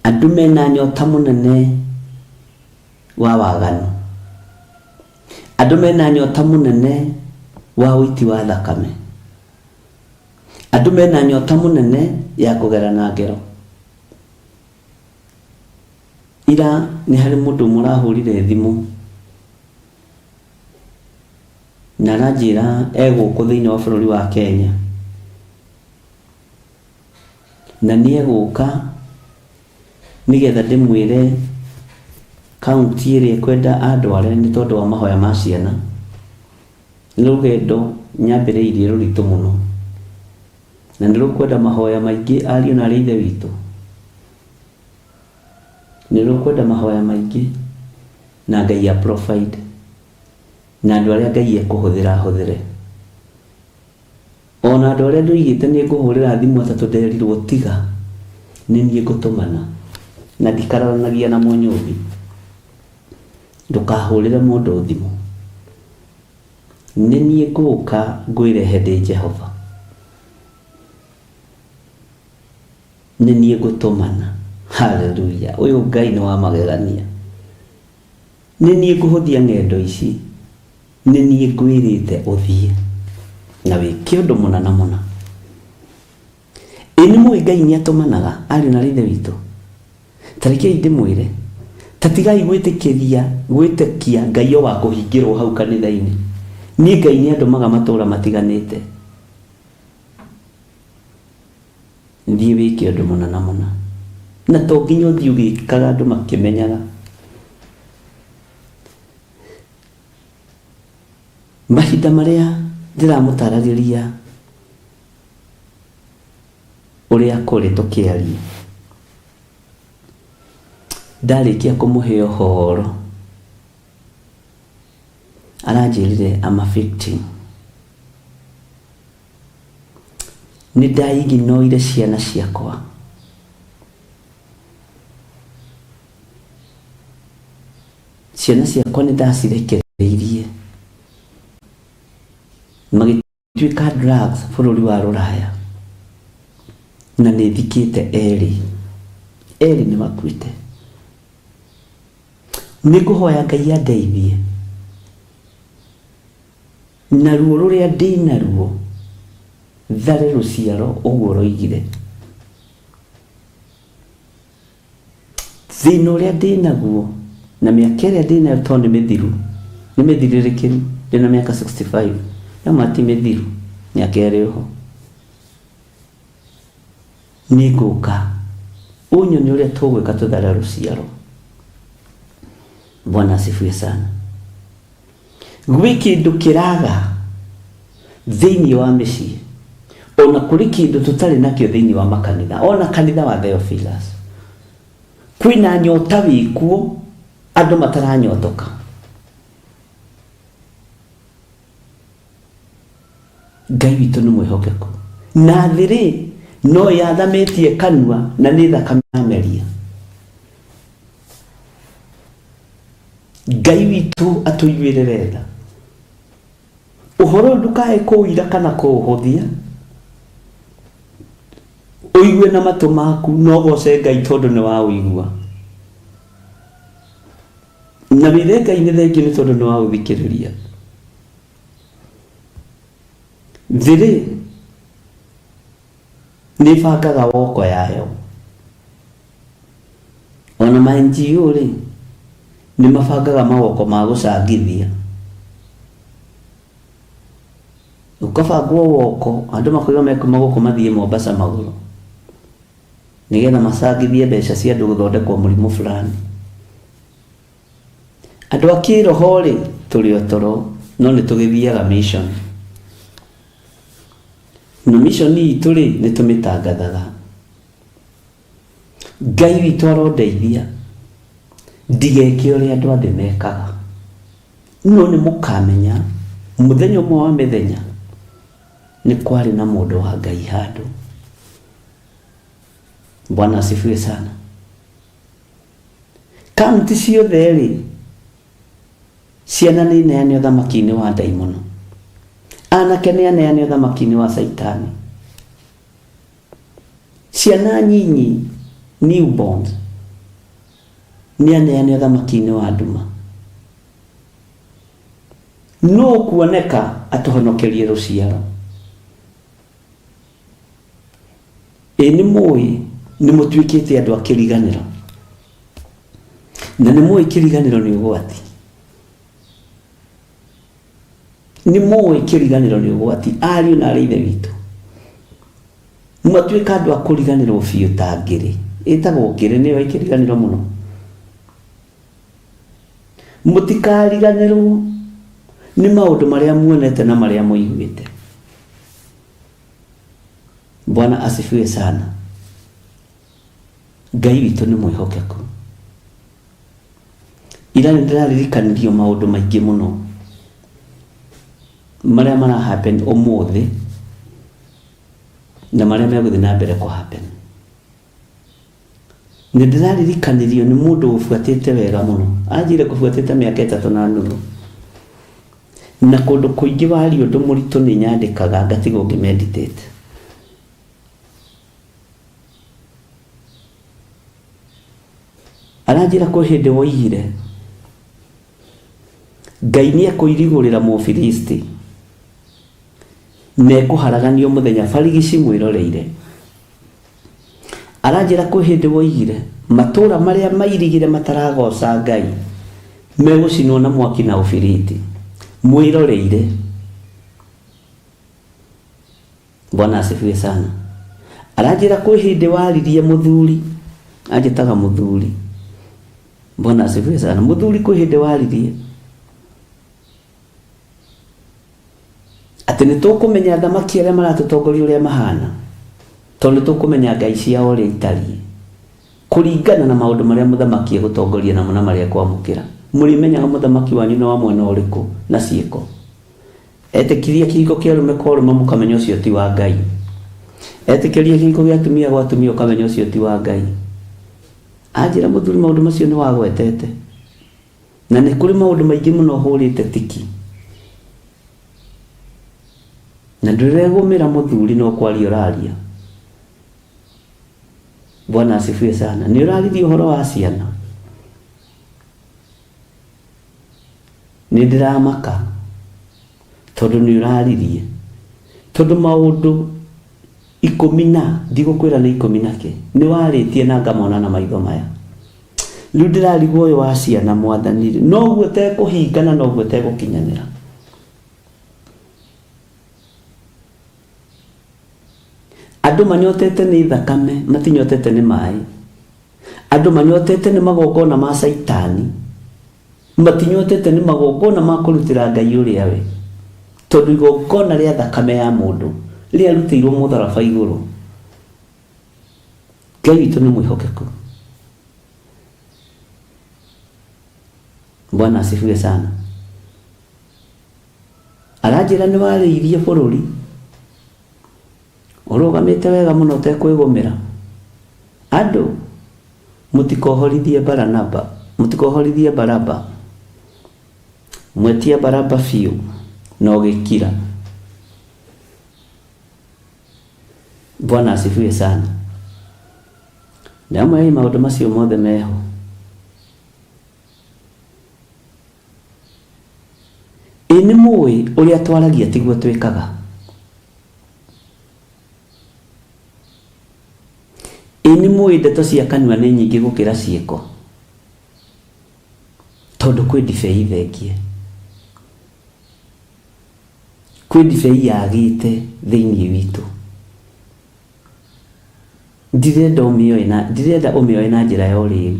Andũ mena nyota mũnene wa waganu. Andũ mena nyota mũnene wa ũiti wa thakame. Andũ mena nyota mũnene ya kũgera na ngero. Ira nĩ harĩ mũndũ mũrahũrire thimũ na aranjĩra egũkũ thĩinĩ wa bũrũri wa Kenya na nĩ egũka nĩgetha ndĩmwĩre kaunti ĩrĩa kwenda andware nĩ tondũ wa mahoya ma ciana. Nĩ rũgendo nyambĩrĩirie rũritũ mũno na nĩ rũkwenda mahoya maingĩ ariũ na ithe witũ. Nĩ rũkwenda mahoya maingĩ na Ngai ya provide na andũ arĩa Ngai ekũhũthĩra hũthĩre. Ona andũ arĩa ndoigĩte nĩ ngũhũrĩra thimũ atatũ nderirwo tiga nĩ niĩ ngũtũmana na ndikararanagia na mũnyũmbi. Ndũkahũrĩre mũndũ thimũ. Nĩ niĩ ngũka ngwĩrehe ndĩ Jehova. Nĩ niĩ ngũtũmana. Hallelujah. Ũyũ Ngai nĩ wa magegania. Nĩ niĩ ngũhũthia ng'endo ici. Nĩ niĩ ngwĩrĩte ũthiĩ na wĩke ũndũ mũna na mũna. Nĩ mũĩ Ngai nĩ atũmanaga ariũ na ithe witũ. Tarĩkei ndĩmwĩre, tatigai gwĩtĩkia Ngai o wa kũhingĩrwo hau kanitha-inĩ. Niĩ Ngai nĩ andũmaga matũũra matiganĩte. Thiĩ wĩke ũndũ mũna na mũna. Na to nginya ũthiĩ ũgĩkaga andũ makĩmenyaga. Mahinda marĩa ndĩramũtaragĩria ũrĩa kũrĩ tũkĩaria, ndarĩkia kũmũhe ũhoro aranjĩrire I'm a victim. Nĩ ndaiginoire ciana ciakwa ciana ciakwa nĩ ndacirekereirie magĩtuĩka drugs bũrũri wa Rũraya, na nĩ thikĩte erĩ nĩ makuĩte. Nĩ ngũhoya Ngai andeithie na ruo rũrĩa ndĩ naruo thare rũciaro ũguo roigire. Thĩna ũrĩa ndĩ naguo na mĩaka ĩrĩa ndĩ nayo tondũ nĩ mĩthirĩrĩkĩru, ndĩna mĩaka 65 na mati mĩthiru mĩaka ĩrĩ ho. Nĩ ngũka ũnyonie ũrĩa tũgwĩka tũthare rũciaro. Bwana asifiwe sana. Gwĩ kĩndũ kĩraga thĩinĩ wa mĩciĩ, ona kũrĩ kĩndũ tũtarĩ nakĩo thĩinĩ wa makanitha, ona kanitha wa Theophilus kwĩna nyota wĩkuo andũ mataranyotoka. Ngai witũ nĩ mwĩhokeku, na thĩ no yathamĩtie kanua na nĩ thakame ameria. Ngai witũ atũiguĩrĩre tha. Ũhoro ndũkae kũũira kana kũũhũthia, ũigue na matũ maku no ũgoce Ngai tondũ nĩ wa ũigua, na wĩre Ngai nĩ thengiũ nĩ tondũ nĩ wa ũthikĩrĩria. Thĩ nĩ bangaga woko yayo, ona ma NGO nĩ mabangaga mawoko ma gũcangithia. Ũkabangwo woko andũ makoiga mekuma gũkũ mathiĩ Mombasa magũrũ nĩgetha macangithie mbeca cia andũ gũthondekwo mũrimũ fulani. Andũ a kĩroho tũrĩ o toro, no nĩ tũgĩthiaga mission. No mission itũ nĩ tũmĩtangathaga. Ngai witũ arondeithia ndigeke ũrĩa andũ athĩ mekaga, no nĩ mũkamenya mũthenya ũmwe wa mĩthenya nĩ kwarĩ na mũndũ wa Ngai handũ. Bwana asifiwe sana. Kaunti ciothe ciana nĩ neane ũthamaki-inĩ wa ndaimono, anake nĩ aneane ũthamaki-inĩ wa Saitani. Ciana nyinyi newborns nĩ aneane ũthamaki-inĩ wa nduma. No kuoneka atũhonokerie rũciaro. Nĩ mũĩ nĩ mũtuĩkĩte andũ a kĩriganĩro, na nĩ mũĩ kĩriganĩro nĩ ũgwati. Nĩ mũĩ kĩriganĩro nĩ ũgwati, ariũ na arĩ ithe witũ. Mwatuĩka andũ a kũriganĩrwo biũ ta ngĩrĩ, ĩtagwo ngĩrĩ nĩyo ĩkĩriganĩro mũno. Mũtikariganĩrwo nĩ maũndũ marĩa muonete na marĩa mũiguĩte. Bwana asifiwe sana. Ngai witũ nĩ mwĩhokeku. Ira nĩ ndĩraririkanirio maũndũ maingĩ mũno marĩa mara happen ũmũthĩ na marĩa megũthiĩ na mbere kũ happen. Nĩ ndĩraririkanirio nĩ mũndũ ũbuatĩte wega mũno, anjire kũbuatĩte mĩaka 3 na nuthu, na kũndũ kũingĩ warĩ ũndũ mũritũ nĩ nyandĩkaga ngatigwo ngĩmeditate. Aranjĩra kwĩ hĩndĩ woigire Ngai nĩ ekũirigũrĩra Mũfilisti na ekũharaganio mũthenya barigici mwĩroreire. Aranjĩra kwĩ hĩndĩ woigire matũũra marĩa mairigire mataragoca Ngai megũcinwo na mwaki na ũbiriti mwĩroreire. Bwana asifiwe sana. Aranjĩra kwĩ hĩndĩ waririe mũthuri, anjĩtaga mũthuri. Bwana asifiwe sana. Mũthuri kwĩ hĩndĩ waririe atĩ nĩ tũkũmenya thamaki arĩa maratũtongoria ũrĩa mahana, tondũ nĩ tũkũmenya ngai ciao ũrĩa itariĩ kũringana na maũndũ marĩa mũthamaki egũtongoria namo na marĩa kwamũkĩra. Mũrĩmenyaga mũthamaki wanyu nĩ wa mwena ũrĩkũ na ciĩko. Etĩkĩria kĩhiko kĩa arũme kwa arũme mũkamenya ũcio ti wa Ngai. Etĩkĩria kĩhiko gĩa atumia gwa atumia ũkamenya ũcio ti wa Ngai. Anjĩra mũthuri maũndũ macio nĩ wagwetete, na nĩ kũrĩ maũndũ maingĩ mũno hũrĩte tiki, na ndĩregũmĩra mũthuri no kwaria ũraria. Bwana asifiwe sana. Nĩ ũraririe ũhoro wa ciana, nĩ ndĩramaka tondũ nĩ ũraririe, tondũ maũndũ 10 ndigũkwĩra nĩ 10 na kĩ nĩ warĩtie na ngamona na maitho maya. Rĩu ndĩrarigwo ũyũ wa ciana Mwathani noguo tekũhingana, noguo tegũkinyanĩra. Andũ manyotete nĩ thakame, matinyotete nĩ maĩ. Andũ manyotete nĩ magongona ma Saitani, matinyotete nĩ magongona ma kũrutĩra Ngai ũrĩa we. Tondũ igongona rĩa thakame ya mũndũ rĩarutĩirwo mũtharaba igũrũ. Ngai witũ nĩ mwĩhokeku. Bwana asifiwe sana. Aranjĩra nĩ warĩirie bũrũri, ũrũgamĩte wega mũno ũtekwĩgũmĩra. Andũ mũtikohorithie Baranaba, mũtikohorithie Baraba, mwetie Baraba biũ na ũgĩkira. Bwana asifiwe sana. Na amwe maũndũ macio mothe meho, nĩ mũĩ ũrĩa twaragia tiguo twĩkaga. Nĩ mũĩ ndeto cia kanua nĩ nyingĩ gũkĩra ciĩko, tondũ kwĩ ndibei thengie, kwĩ ndibei yagĩte thĩinĩ witũ. Ndirenda ũmĩoe na njĩra ya ũrĩu,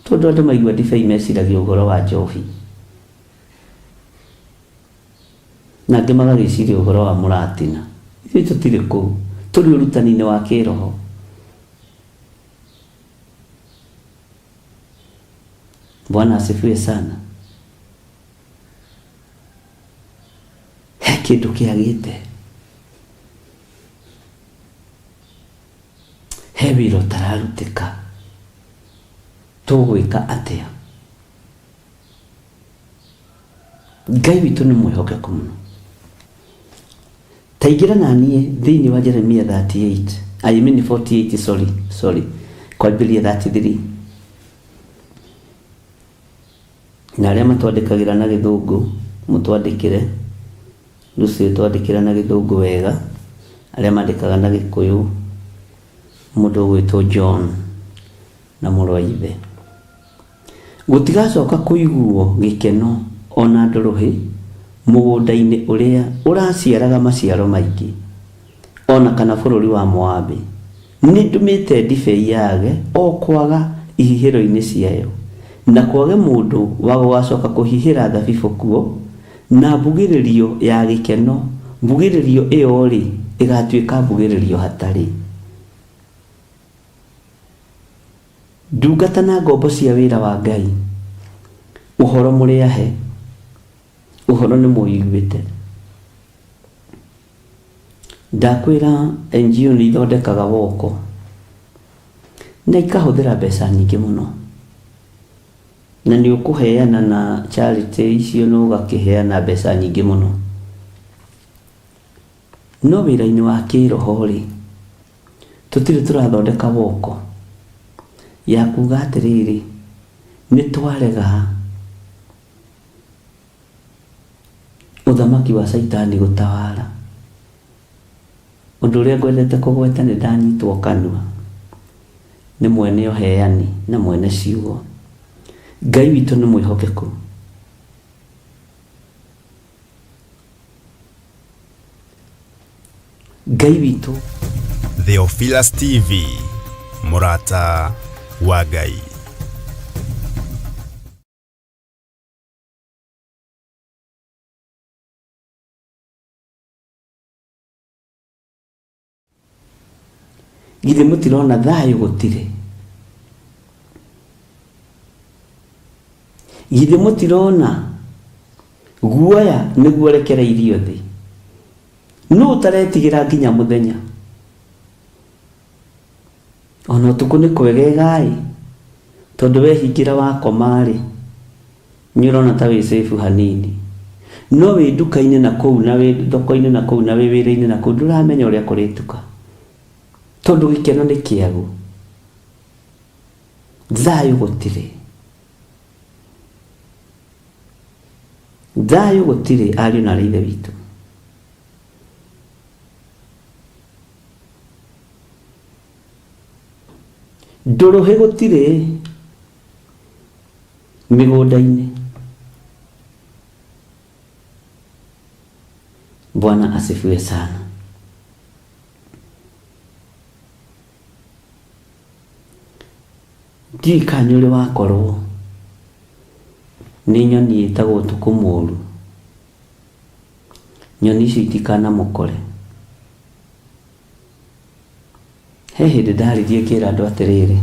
tondũ andũ maigua ndibei meciragia ũhoro wa njohi, na angĩ magagĩciria ũhoro wa mũratina. Ithuĩ tũtirĩ kũu, tũrĩ ũrutani-inĩ wa kĩroho. Bwana asifiwe sana. He kĩndũ kĩagĩte, he wĩra ũtararutĩka, tũgwĩka atĩa? Ngai witũ nĩ mwĩhokeku mũno. Ta ingĩra naniĩ thĩinĩ wa Jeremia 48, kwambĩrĩria 33. Na arĩa matwandĩkagĩra na Gĩthũngũ mũtwandĩkĩre, Lucy twandĩkĩra na Gĩthũngũ wega. Arĩa mandĩkaga na Gĩkũyũ, mũndũ ũgwĩtwo John na mũrũ wa ithe. Gũtigacoka kũiguo gĩkeno ona ndũrũhĩ mũgũnda-inĩ ũrĩa ũraciaraga maciaro maingĩ, ona kana bũrũri wa Moabi. Nĩ ndumĩte ndibei yage o kwaga ihihĩro-inĩ ciayo, na kwage mũndũ wa gũgacoka kũhihĩra thabibũ kuo, na mbugĩrĩrio ya gĩkeno, mbugĩrĩrio ĩyo rĩ ĩgatuĩka mbugĩrĩrio hatarĩ. Ndungata na ngombo cia wĩra wa Ngai, ũhoro mũrĩahe, ũhoro nĩ mũiguĩte. Ndakwĩra NGO nĩ ithondekaga woko na ikahũthĩra mbeca nyingĩ mũno, na nĩ ũkũheana na charity icio na ũgakĩheana mbeca nyingĩ mũno. No wĩra-inĩ wa kĩroho rĩ, tũtirĩ tũrathondeka woko ya kuga atĩrĩrĩ nĩ twarega ũthamaki wa Saitani gũtawara. Ũndũ ũrĩa ngwendete kũgweta nĩ ndanyitwo kanua nĩ mwene ũheani na mwene ciugo. Ngai witũ nĩ mwĩhokeku. Ngai witũ. Theophilus TV, mũrata wa Ngai. Githĩ mũtirona thayũ gũtirĩ? Githĩ mũtirona guoya nĩguo rekereirio thĩ? Nũ ũtaretigĩra nginya mũthenya? Ona ũtukũ nĩ kwegega ĩ, tondũ wehingĩra wakoma rĩ nyurona ta wi safe hanini no wi duka-inĩ na kũu na wi thoko-inĩ na kũu na wi wĩra-inĩ na kũu ndũramenya ũrĩa kũrĩtuka tondũ gĩkeno nĩ kĩagu thayũ gũtirĩ ariũ na ithe witũ ndũrũhĩ gũtirĩ mĩgũnda-inĩ. Bwana asifiwe sana. Ndikanyũrĩ wakorwo nĩ nyoni ĩtagwo ũtukũ mũũru. Nyoni icio itikanamũkore. He hĩndĩ ndaririe ngĩra andũ atĩrĩrĩ,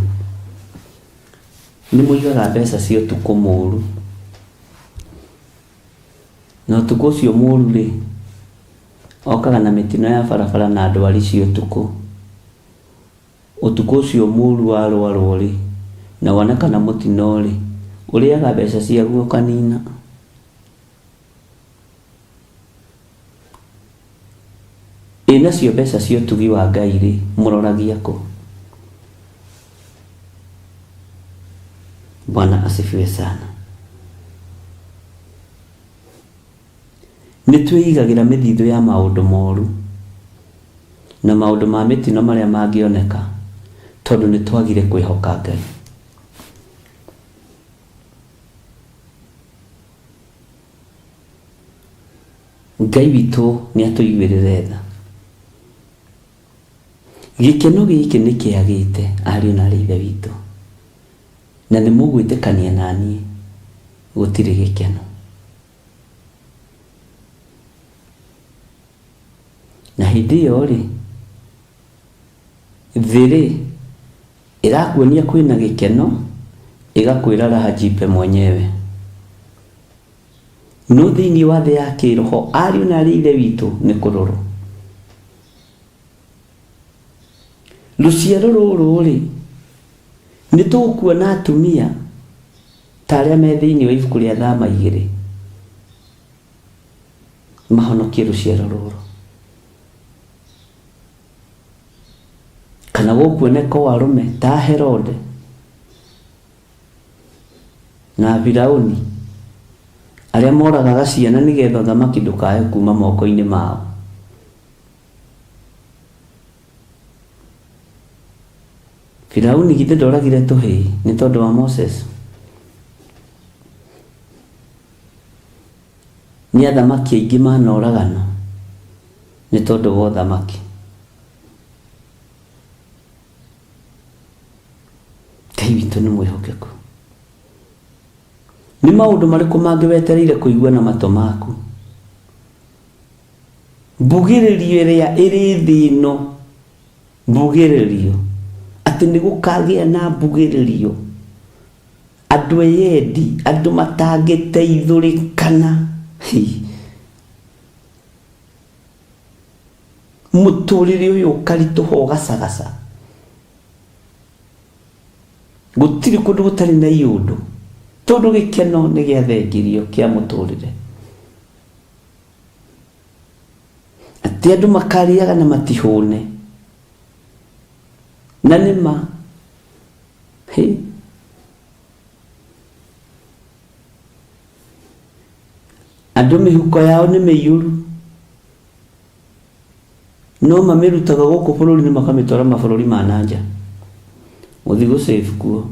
nĩ mũigaga mbeca cia ũtukũ mũũru, na ũtukũ ũcio mũũru rĩ okaga na mĩtino ya barabara na ndwari cia ũtukũ. Ũtukũ ũcio mũũru warwarwo rĩ na wonekana mũtino rĩ ũrĩaga mbeca ciaguo kanina. Nacio mbeca cia ũtugi wa Ngai rĩ mũroragia kũ? Bwana asifiwe sana. Nĩtwĩigagĩra mĩthithũ ya maũndũ moru na maũndũ ma mĩtino marĩa mangĩoneka tondũ nĩtwagire kwĩhoka Ngai. Ngai witũ nĩatũiguĩrĩre tha. Gĩkeno gĩkĩ nĩkĩagĩte ariũ na ithe witũ, na nĩmũgwĩtĩkania naniĩ gũtirĩ gĩkeno. Na hĩndĩ ĩyo rĩ thĩ rĩ ĩrakuonia kwĩna gĩkeno, ĩgakwĩra raha jipe mwenyewe. No thĩinĩ wa thĩ ya kĩroho ariũ na ithe witũ nĩ kũrorwo. Luciaro rũrũ rĩ nĩtũkuona atumia ta arĩa me thĩinĩ wa ibuku rĩa Thama 2 mahonokie rũciaro rũrũ. Kana gũkuoneka arũme ta Herode na Firaũni arĩa moragaga ciana nĩgetha ũthamaki ndũkae kuma moko-inĩ mao. Firaũni githĩ ndoragire tũhĩĩ nĩ tondũ wa Moses? Nĩ athamaki aingĩ manoragana nĩ tondũ wa ũthamaki. Ngai witũ nĩ mwĩhokeku. Nĩ maũndũ marĩkũ mangĩ wetereire kũigua na matũ maku? Mbugĩrĩrio ĩrĩa ĩrĩ thĩ ĩno, mbugĩrĩrio atĩ nĩgũkagĩa na mbugĩrĩrio, andũ eyendi, andũ matangĩteithũrĩkana. Mũtũrĩre ũyũ ũkaritũha ũgacagaca, gũtirĩ kũndũ gũtarĩ na iũndũ tondũ gĩkeno nĩ gĩathengirio kĩa mũtũrĩre. Atĩ andũ makarĩaga na matihũne, na nĩma andũ mĩhuko yao nĩ mĩiyũru no mamĩrutaga gũkũ bũrũri-inĩ makamĩtwara mabũrũri ma nanja gũthiĩ gũsave kuo.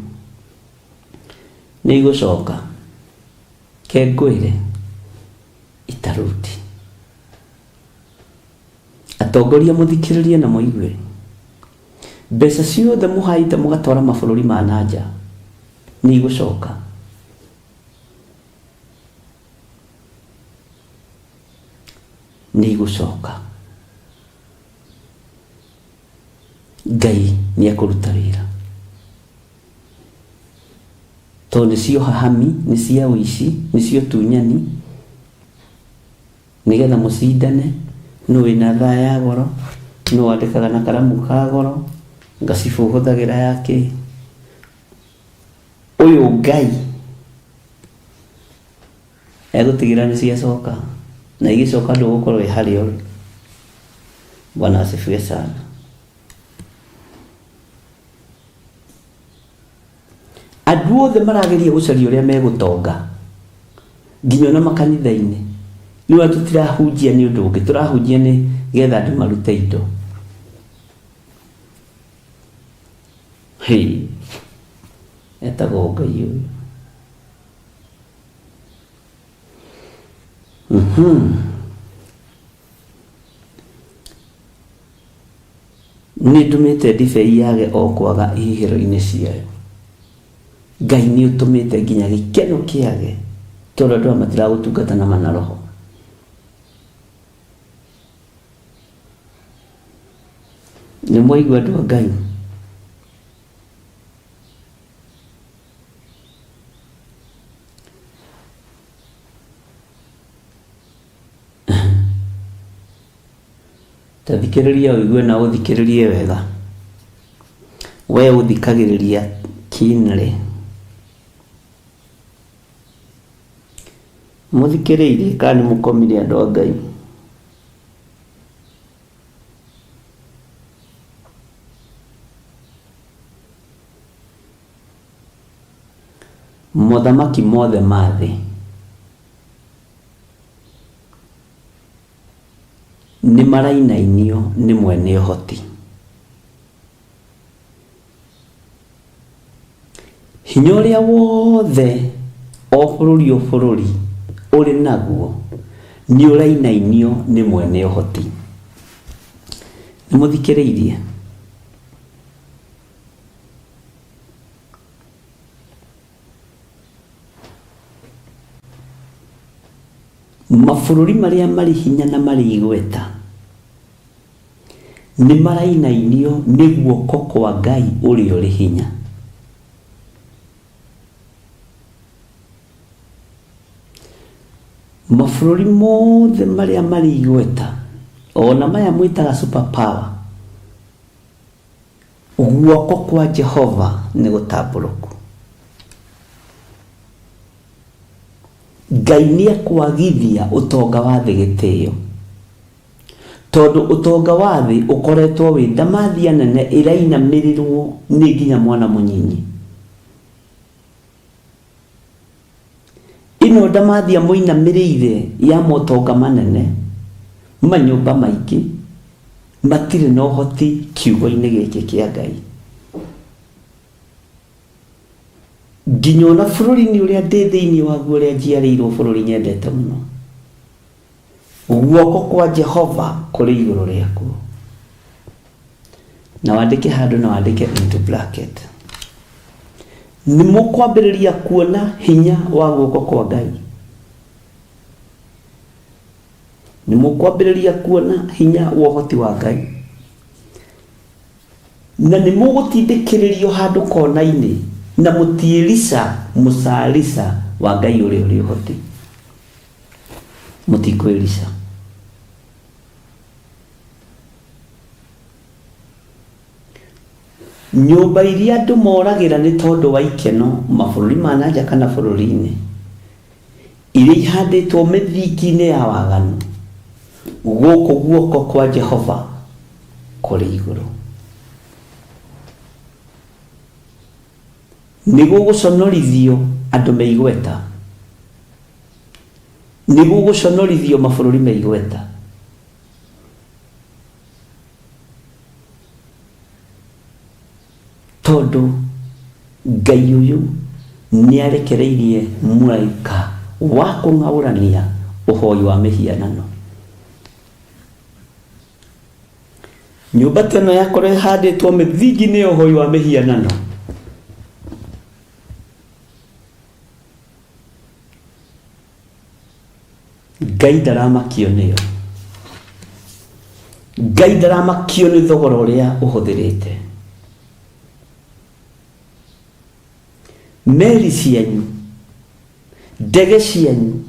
Nĩ igũcoka kengwĩre itaruti. Atongoria mũthikĩrĩrie na mũigue, mbeca ciothe mũhaite mũgatwara mabũrũri ma nanja nĩ igũcoka. Nĩ igũcoka. Ngai nĩ akũruta wĩra tondũ nĩcio hahami, nĩcia ũici, nĩcio tunyani, nĩgetha mũcindane nũ wĩna thaa ya goro, nũ wandĩkaga na karamu ka goro, ngacibũ ũhũthagĩra yake. Ũyũ Ngai egutigira ni ciacoka na igicoka ndugukorwo harĩa ũrĩ. Bwana asifiwe sana. Andũ othe marageria gũcaria ũrĩa megũtonga nginya na makanitha-inĩ. Nĩwe tũtirahunjia nĩ ũndũ ũngĩ, tũrahunjia nĩ getha andũ marute indo. Etagwo Ngai ũyũ. Nĩ ndũmĩte ndibei yage o kwaga ihihĩro-inĩ ciayo. Ngai nĩ ũtũmĩte nginya gĩkeno kĩage tondũ andũ matiragũtungata na mana roho. Nĩ mwaigua andũ a Ngai? Tathikĩrĩria ũigue na ũthikĩrĩrie wega. We ũthikagĩrĩria keenly. Mũthikĩrĩirie kana nĩ mũkomire andũ a Ngai? Mothamaki mothe ma thĩ nĩ marainainio nĩ mwene ũhoti. Hinya ũrĩa wothe o bũrũri ũrĩ naguo nĩ ũrainainio nĩ mwene ũhoti. Nĩ mũthikĩrĩirie? Mabũrũri marĩa marĩ hinya na marĩ igweta nĩ marainainio nĩ guoko kwa Ngai ũrĩa ũrĩ hinya. Mabũrũri mothe marĩa marĩ igweta ona maya mwĩtaga super power, guoko kwa Jehova nĩ gũtambũrũku. Ngai nĩ akwagithia ũtonga wa thĩ gĩtĩo, tondũ ũtonga wa thĩ ũkoretwo wĩ ndamathia nene ĩrainamĩrĩrwo nĩ nginya mwana mũnyinyi. Ĩno ndamathia mũinamĩrĩire ya motonga manene manyũmba maingĩ matirĩ na ũhoti kiugo-inĩ gĩkĩ kĩa Ngai. Nginya ona bũrũri-inĩ ũrĩa ndĩ thĩinĩ waguo ũrĩa njiarĩirwo, bũrũri nyendete mũno, guoko kwa Jehova kũrĩ igũrũ rĩakuo. Na wandĩke handũ na wandĩke into bracket. Nĩ mũkwambĩrĩria kuona hinya wa guoko kwa Ngai. Nĩ mũkwambĩrĩria kuona hinya wa ũhoti wa Ngai. Na nĩ mũgũtindĩkĩrĩrio handũ kona-inĩ na mũtiĩrica mũcarica wa Ngai ũrĩa ũrĩ ũhoti. Mũtikwĩrica. Nyũmba iria andũ moragĩra nĩ tondũ wa ikeno mabũrũri ma nanja kana bũrũri-inĩ, iria ihandĩtwo mĩthingi-inĩ ya waganu, gũkũ guoko kwa Jehova kũrĩ igũrũ. Nĩguo gũconorithio andũ me igweta, nĩguo gũconorithio mabũrũri me igweta. Tondũ Ngai ũyũ nĩ arekereirie mũraika wa kũng'aũrania ũhoi wa mĩhianano. Nyũmba teno yakorwo ĩhandĩtwo mĩthingi-inĩ ya ũhoi wa mĩhianano, Ngai ndaramakio nĩyo. Ngai ndaramakio nĩ thogora ũrĩa ũhũthĩrĩte. Meri cianyu, ndege cianyu,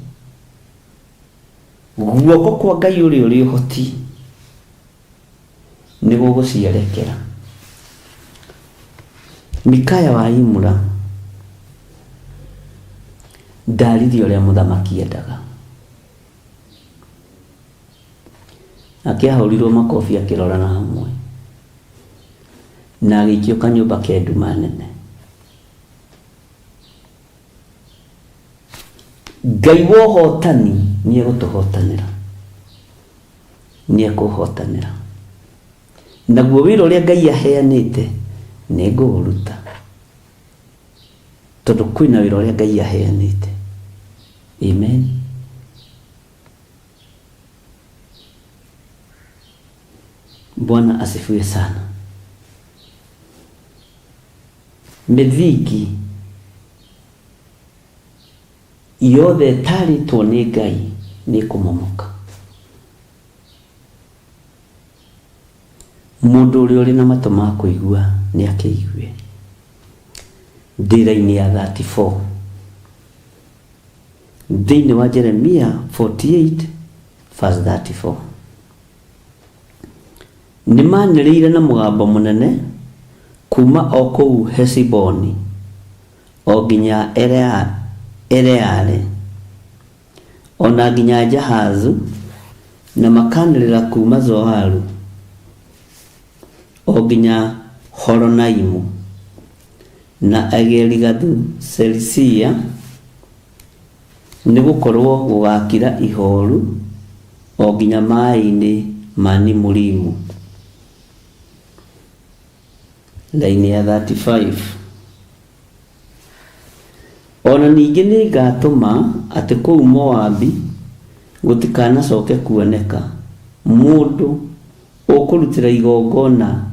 guoko kwa Ngai ũrĩa ũrĩ ũhoti nĩ gũgũciarekera. Mikaya wa Imura ndarithia ũrĩa mũthamaki endaga. Akĩahũrirwo makobi akĩrorana hamwe na agĩikio kanyũmba ka nduma nene. Ngai wa ũhotani nĩegũtũhotanĩra, nĩekũhotanĩra. Naguo wĩra ũrĩa Ngai aheanĩte nĩngũũruta, tondũ kwĩna wĩra ũrĩa Ngai aheanĩte. Amen. Bwana asifiwe sana. Mĩthingi yothe ĩtarĩtwo nĩ Ngai nĩkũmomoka. Mũndũ ũrĩa ũrĩ na matũ ma kũigua nĩakĩigue. Ndĩra-inĩ ya 34 thĩinĩ wa Jeremia 48 verse 34, nĩmanĩrĩire na mũgambo mũnene kuma o kũu Hesiboni o nginya Eleale ona nginya Jahazu, na makanĩrĩra kuma Zoaru o nginya Horonaimu na Egeligathu Selisia, nĩgũkorwo gũgakira ihoru o nginya maĩ-inĩ ma Nimurimu. Laini ya 35, ona ningĩ nĩngatũma atĩ kũu Moabi gũtikanacoke kuoneka mũndũ ũkũrutĩra igongona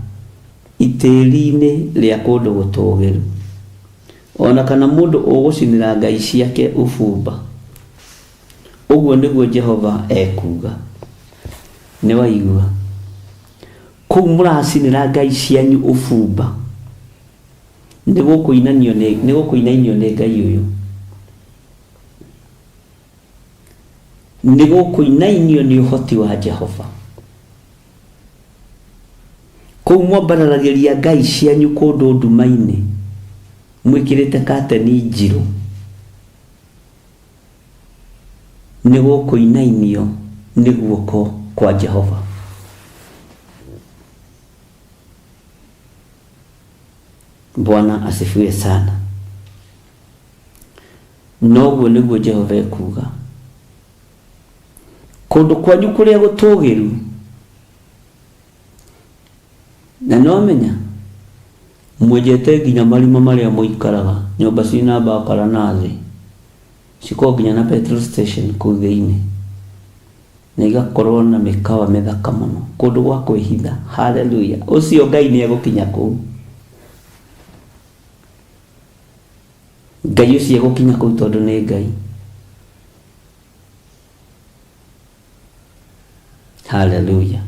itĩri-inĩ rĩa kũndũ gũtũũgĩru, ona kana mũndũ ũgũcinĩra ngai ciake ũbumba. Ũguo nĩguo Jehova ekuga. Nĩwaigua? Kũu mũracinĩra ngai cianyu ũbumba, nĩgũkũinainio nĩ Ngai ũyũ, nĩgũkũinainio nĩ ũhoti wa Jehova. Kũu mwambaragĩria ngai cianyu kũndũ nduma-inĩ mwĩkĩrĩte kateni njirũ, nĩgũkũinainio nĩ guoko kwa Jehova. Bwana asifiwe sana. Noguo nĩguo Jehova ekuga. Kũndũ kwanyu kũrĩa gũtũũgĩru, na nomenya mwenjete nginya marima marĩa mũikaraga, nyũmba cina mbakara na thĩ, cikorwo nginya na petrol station kũu thĩinĩ, na igakorwo na mĩkawa mĩthaka mũno, kũndũ gwa kwĩhitha. Haleluya. Ũcio Ngai nĩegũkinya kũu. Ngai ũcio egũkinya kũu tondũ nĩ Ngai. Haleluya.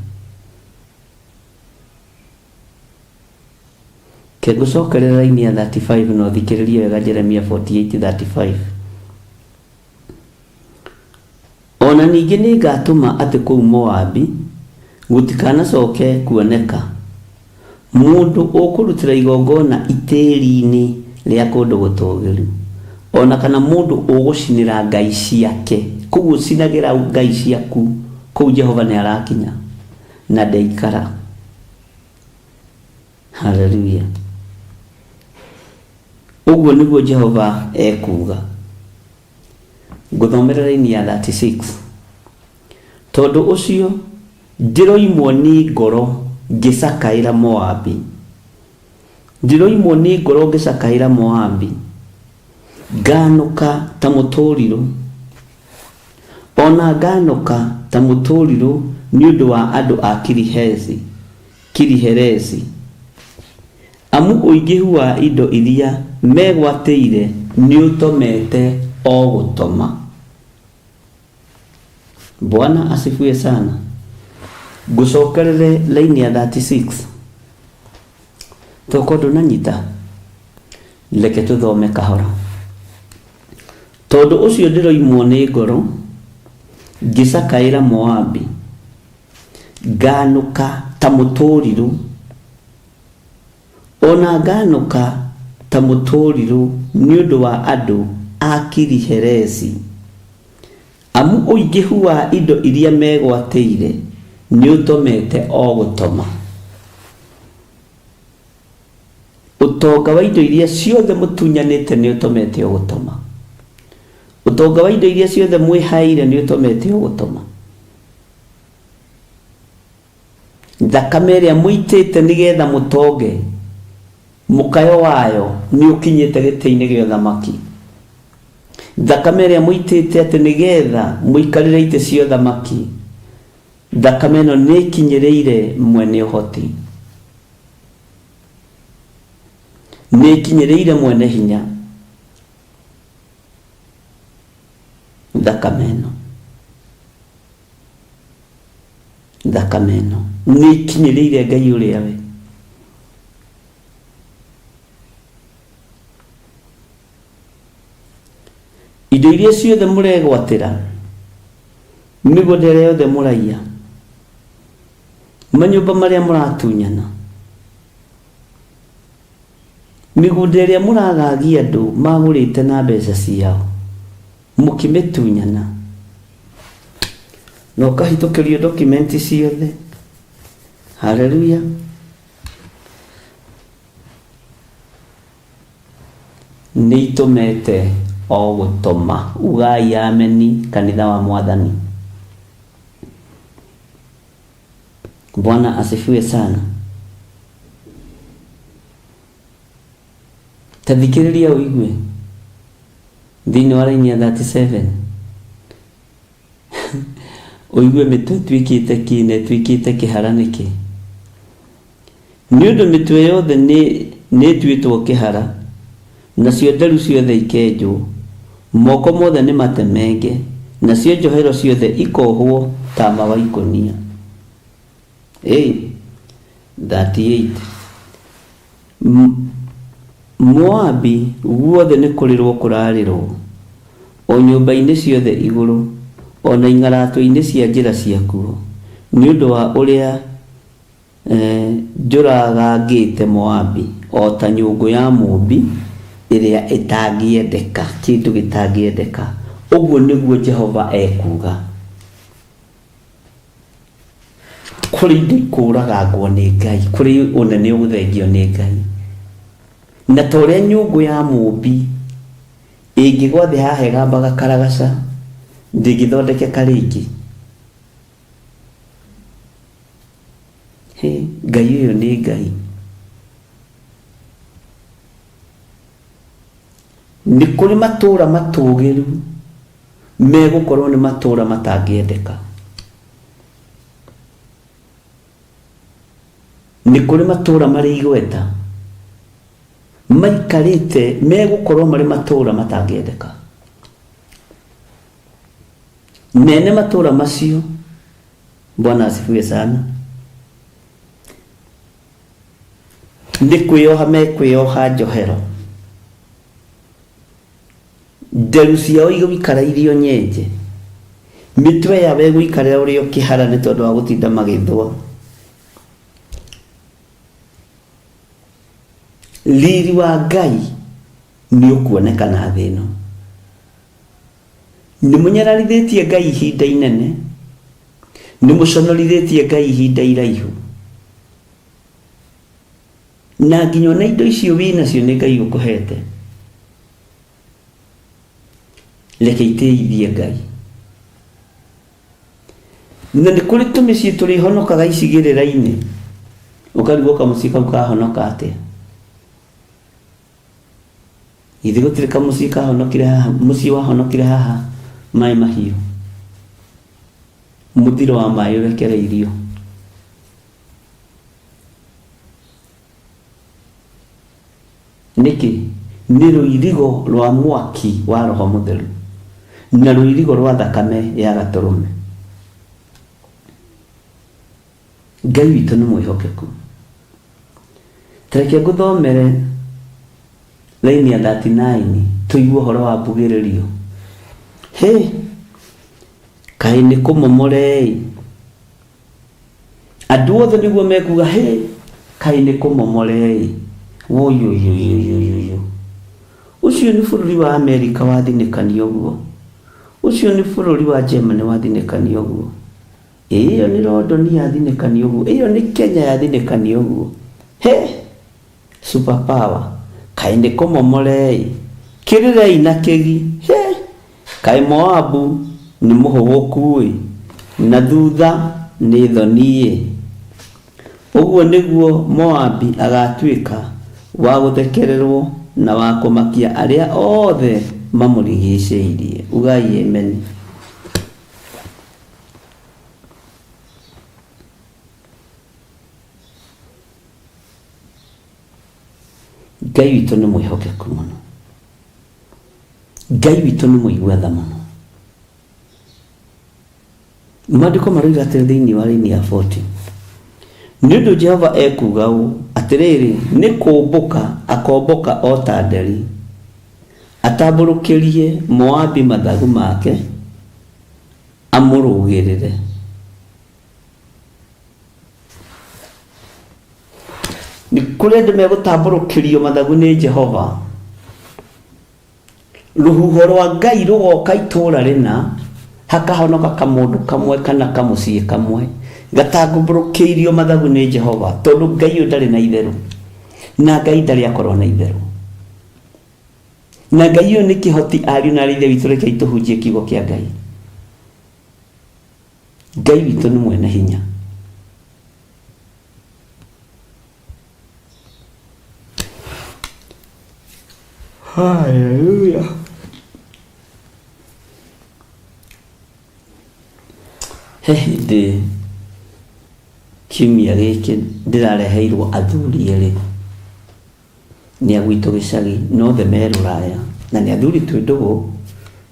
Kĩgũcokerera laini ya 35 no thikĩrĩrie wega Jeremia 48:35. Ona ningĩ nĩngatũma atĩ kũu Moabi gũtikanacoke kuoneka mũndũ ũkũrutĩra igongona itĩri-inĩ rĩa kũndũ gũtũũgĩru, ona kana mũndũ ũgũcinĩra ngai ciake. Kũu ũcinagĩra ngai ciaku, kũu Jehova nĩ arakinya na ndeikara. Haleluya. Ũguo nĩguo Jehova ekuga. Ngũthomera laini ya 36. Tondũ ũcio ndiroimwo nĩ ngoro ngĩcakaĩra Moabi, ndiroimwo nĩ ngoro ngĩcakaĩra Moabi, nganũka ta mũtũrirũ, ona nganũka ta mũtũrirũ nĩ ũndũ wa andũ a Kiriheresi, amu ũingĩhu wa indo iria megwatĩire nĩ ũtũmete o gũtoma. Bwana asifiwe sana. Ngũcokerere laini ya 36. Toko ndũnanyita, reke tũthome kahora. Tondũ ũcio ndiroimwo nĩ ngoro ngĩcakaĩra Moabi, nganũka ta mũtũrirũ, ona nganũka ta mũtũrirũ nĩ ũndũ wa andũ akiri heresi amu uingihu wa indo iria megwateire ni utomete o gutoma utonga wa indo iria ciothe mutunyanite ni utomete o gutoma utonga wa indo iria ciothe mwihaire ni utomete o gutoma thakame iria muitite nigetha mutonge mukayo wayo ni ukinyite giti-ini gya thamaki thakame iria muitite ati nigetha muikarire ite cio thamaki thakame no ni ikinyireire mwene uhoti ni ikinyireire mwene hinya thakame no ni ikinyireire Ngai uria we indo iria ciothe muregwatira migunda iria yothe muraiya manyumba maria muratunyana migunda iria muragagia andu magurite na mbeca ciao mukimitunyana no kahitukirio dokumenti ciothe haleluya ni itumete o gutoma ugai ameni kanitha wa Mwathani. Bwana asifiwe sana. Tathikiriria uigue thini wa raini ya 37 uigue mitwe twikite kine twikite kiharaniki ni undu mitwe yothe ni twitwo kihara nacio nderu ciothe ikenjwo moko mothe ni matemenge nacio njohero ciothe ikohwo ta mawaikonia 38 Moabi guothe ni kurirwo kurarirwo o nyumba-ini ciothe iguru ona ing'arato-ini cia njira ciakuo ni undu wa uria njuragangite Moabi o ta nyungu ya mumbi iria itangiendeka kindu gitangiendeka uguo niguo Jehova ekuga kuri ndikuragangwo ni Ngai kuri unene uguthengio ni Ngai na tore nyungu ya mumbi ingigwa thi hahega mbaga karagaca ndigithondeke karingi Ngai uyu ni Ngai ni kuri matura matugiru megukorwo ni matura matangiendeka ni kuri matura mari igweta maikarite megukorwo mari matura matangiendeka nene matura macio Bwana asifiwe sana ni kwioha mekwioha njohero nderu ciao igũikara irio nyenje mitwe yao ĩgũikarĩra ũrĩo kĩhara nĩ tondũ wa gũtinda magĩthũa riri wa Ngai nĩ ũkuonekana thĩ ĩno nĩ mũnyararithĩtie Ngai ihinda inene nĩ mũconorithĩtie Ngai ihinda iraihu na nginya ona indo icio wĩnacio nĩ Ngai ũkũhete reke iteithie Ngai na nĩ kũrĩ tũmĩciĩ tũrĩhonokaga icigĩrĩra-inĩ ũkarigwo kamũciĩ kau kahonoka atĩa ithe gũtirĩ kamũciĩ kahonokire haha mũciĩ wahonokire haha maĩ mahiũ mũthiro wa maĩ ũrekereirio nĩkĩ nĩ rũirigo rwa mwaki wa Roho Mũtheru na rũirigo rwa thakame ya Gatũrũme Ngai witũ nĩ mwĩhokeku tareke ngũthomere laini ya 39 tũigue ũhoro wa mbugĩrĩrio kaĩ nĩ kũmomore andũ othe nĩguo mekuga kaĩ nĩ kũmomore ũcio ucio ni bururi wa Amerika wathinikania uguo, ucio ni bururi wa Germany wathinikania uguo, iyo ni London yathinikania uguo, iyo ni Kenya yathinikania uguo. He super power kainde komomore kirire ina kegi. He kai Moabu ni muhogoku na thutha ni thonie. Uguo niguo Moabi agatuika wa guthekererwo na wa kumakia aria othe mamurigiceirie. Ugai amen. Ngai witũ nĩ mwĩhokeku mũno, Ngai witũ nĩ mũigua tha mũno. Maandĩko maroiga atĩrĩ thĩinĩ wa raini ya 40, nĩ ũndũ Jehova ekuga ũũ atĩrĩrĩ, nĩ kũmbũka akomboka o ta nderi, atambũrũkĩrie Moabi mathagu make amũrũgĩrĩre. Ni kule ndime gutambũrũkĩrio mathagu nĩ Jehova. Rũhuho rwa Ngai rũgoka itũũra rĩna, hakahonoka kamũndũ kamwe kana kamũciĩ kamwe gatambũrũkĩirio mathagu nĩ Jehova, tondũ Ngai ũyũ ndarĩ na itherũ, na Ngai ndarĩ akorwo na itherũ, na Ngai ũyũ nĩ kĩhoti ariũ na ithe witũ. Reke itũhunjie kiugo kĩa Ngai. Ngai witũ nĩ mwene hinya. Hallelujah. Hĩndĩ kiumia gĩkĩ ndĩrareheirwo athuri erĩ nĩ a gwitũ gĩcagi, no the me Rũraya, na nĩ athuri twĩ ndũgũ,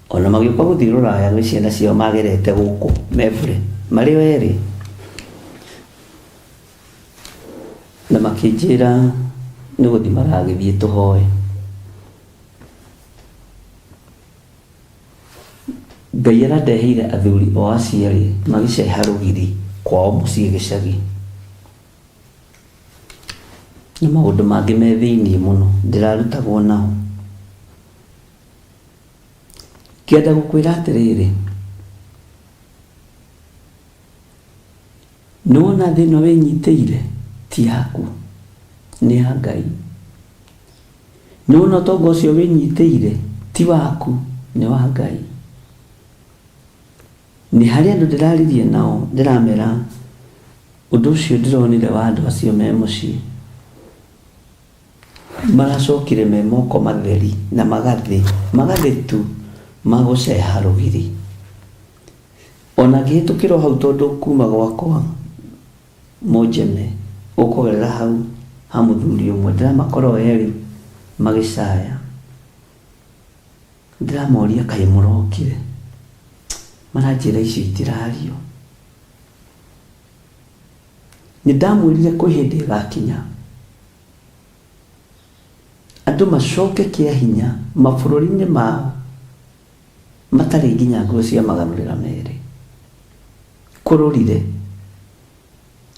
ona magĩũka gũthiĩ Rũraya gwĩ ciana ciao magerete gũkũ mebure marĩ o erĩ, na makĩnjĩra nĩ gũthiĩ maragĩthiĩ tũhoe. Ngai arandeheire athuri o aciarĩ magĩceha rũgiri kwao mũciĩ gĩcagi, na maũndũ mangĩ me thĩinĩ mũno ndĩrarutagwo nao. Kĩenda gũkwĩra atĩrĩrĩ, nĩwona thĩna wĩnyitĩire ti yaku, nĩ ya Ngai. Nĩwona ũtonga ũcio wĩnyitĩire ti waku, nĩ wa Ngai. Nĩ harĩ andũ ndĩraririe nao ndĩramera ũndũ ũcio ndĩronire wa andũ acio me mũciĩ, maracokire me moko matheri na magathĩ tu magũceha rũgiri. Ona ngĩhĩtũkĩrwo hau tondũ kuma gwakwa Mũnjeme ũkũgerera hau ha mũthuri ũmwe ndĩramakora erĩ magĩcaya, ndĩramoria kaĩ mũrokire, maranjĩra icio itirario. Nĩ ndamwĩrire kwĩ hĩndĩ ĩgakinya andũ macoke kĩa hinya mabũrũri-inĩ mao matarĩ nginya nguo cia maganũrĩra merĩ kũrũrire.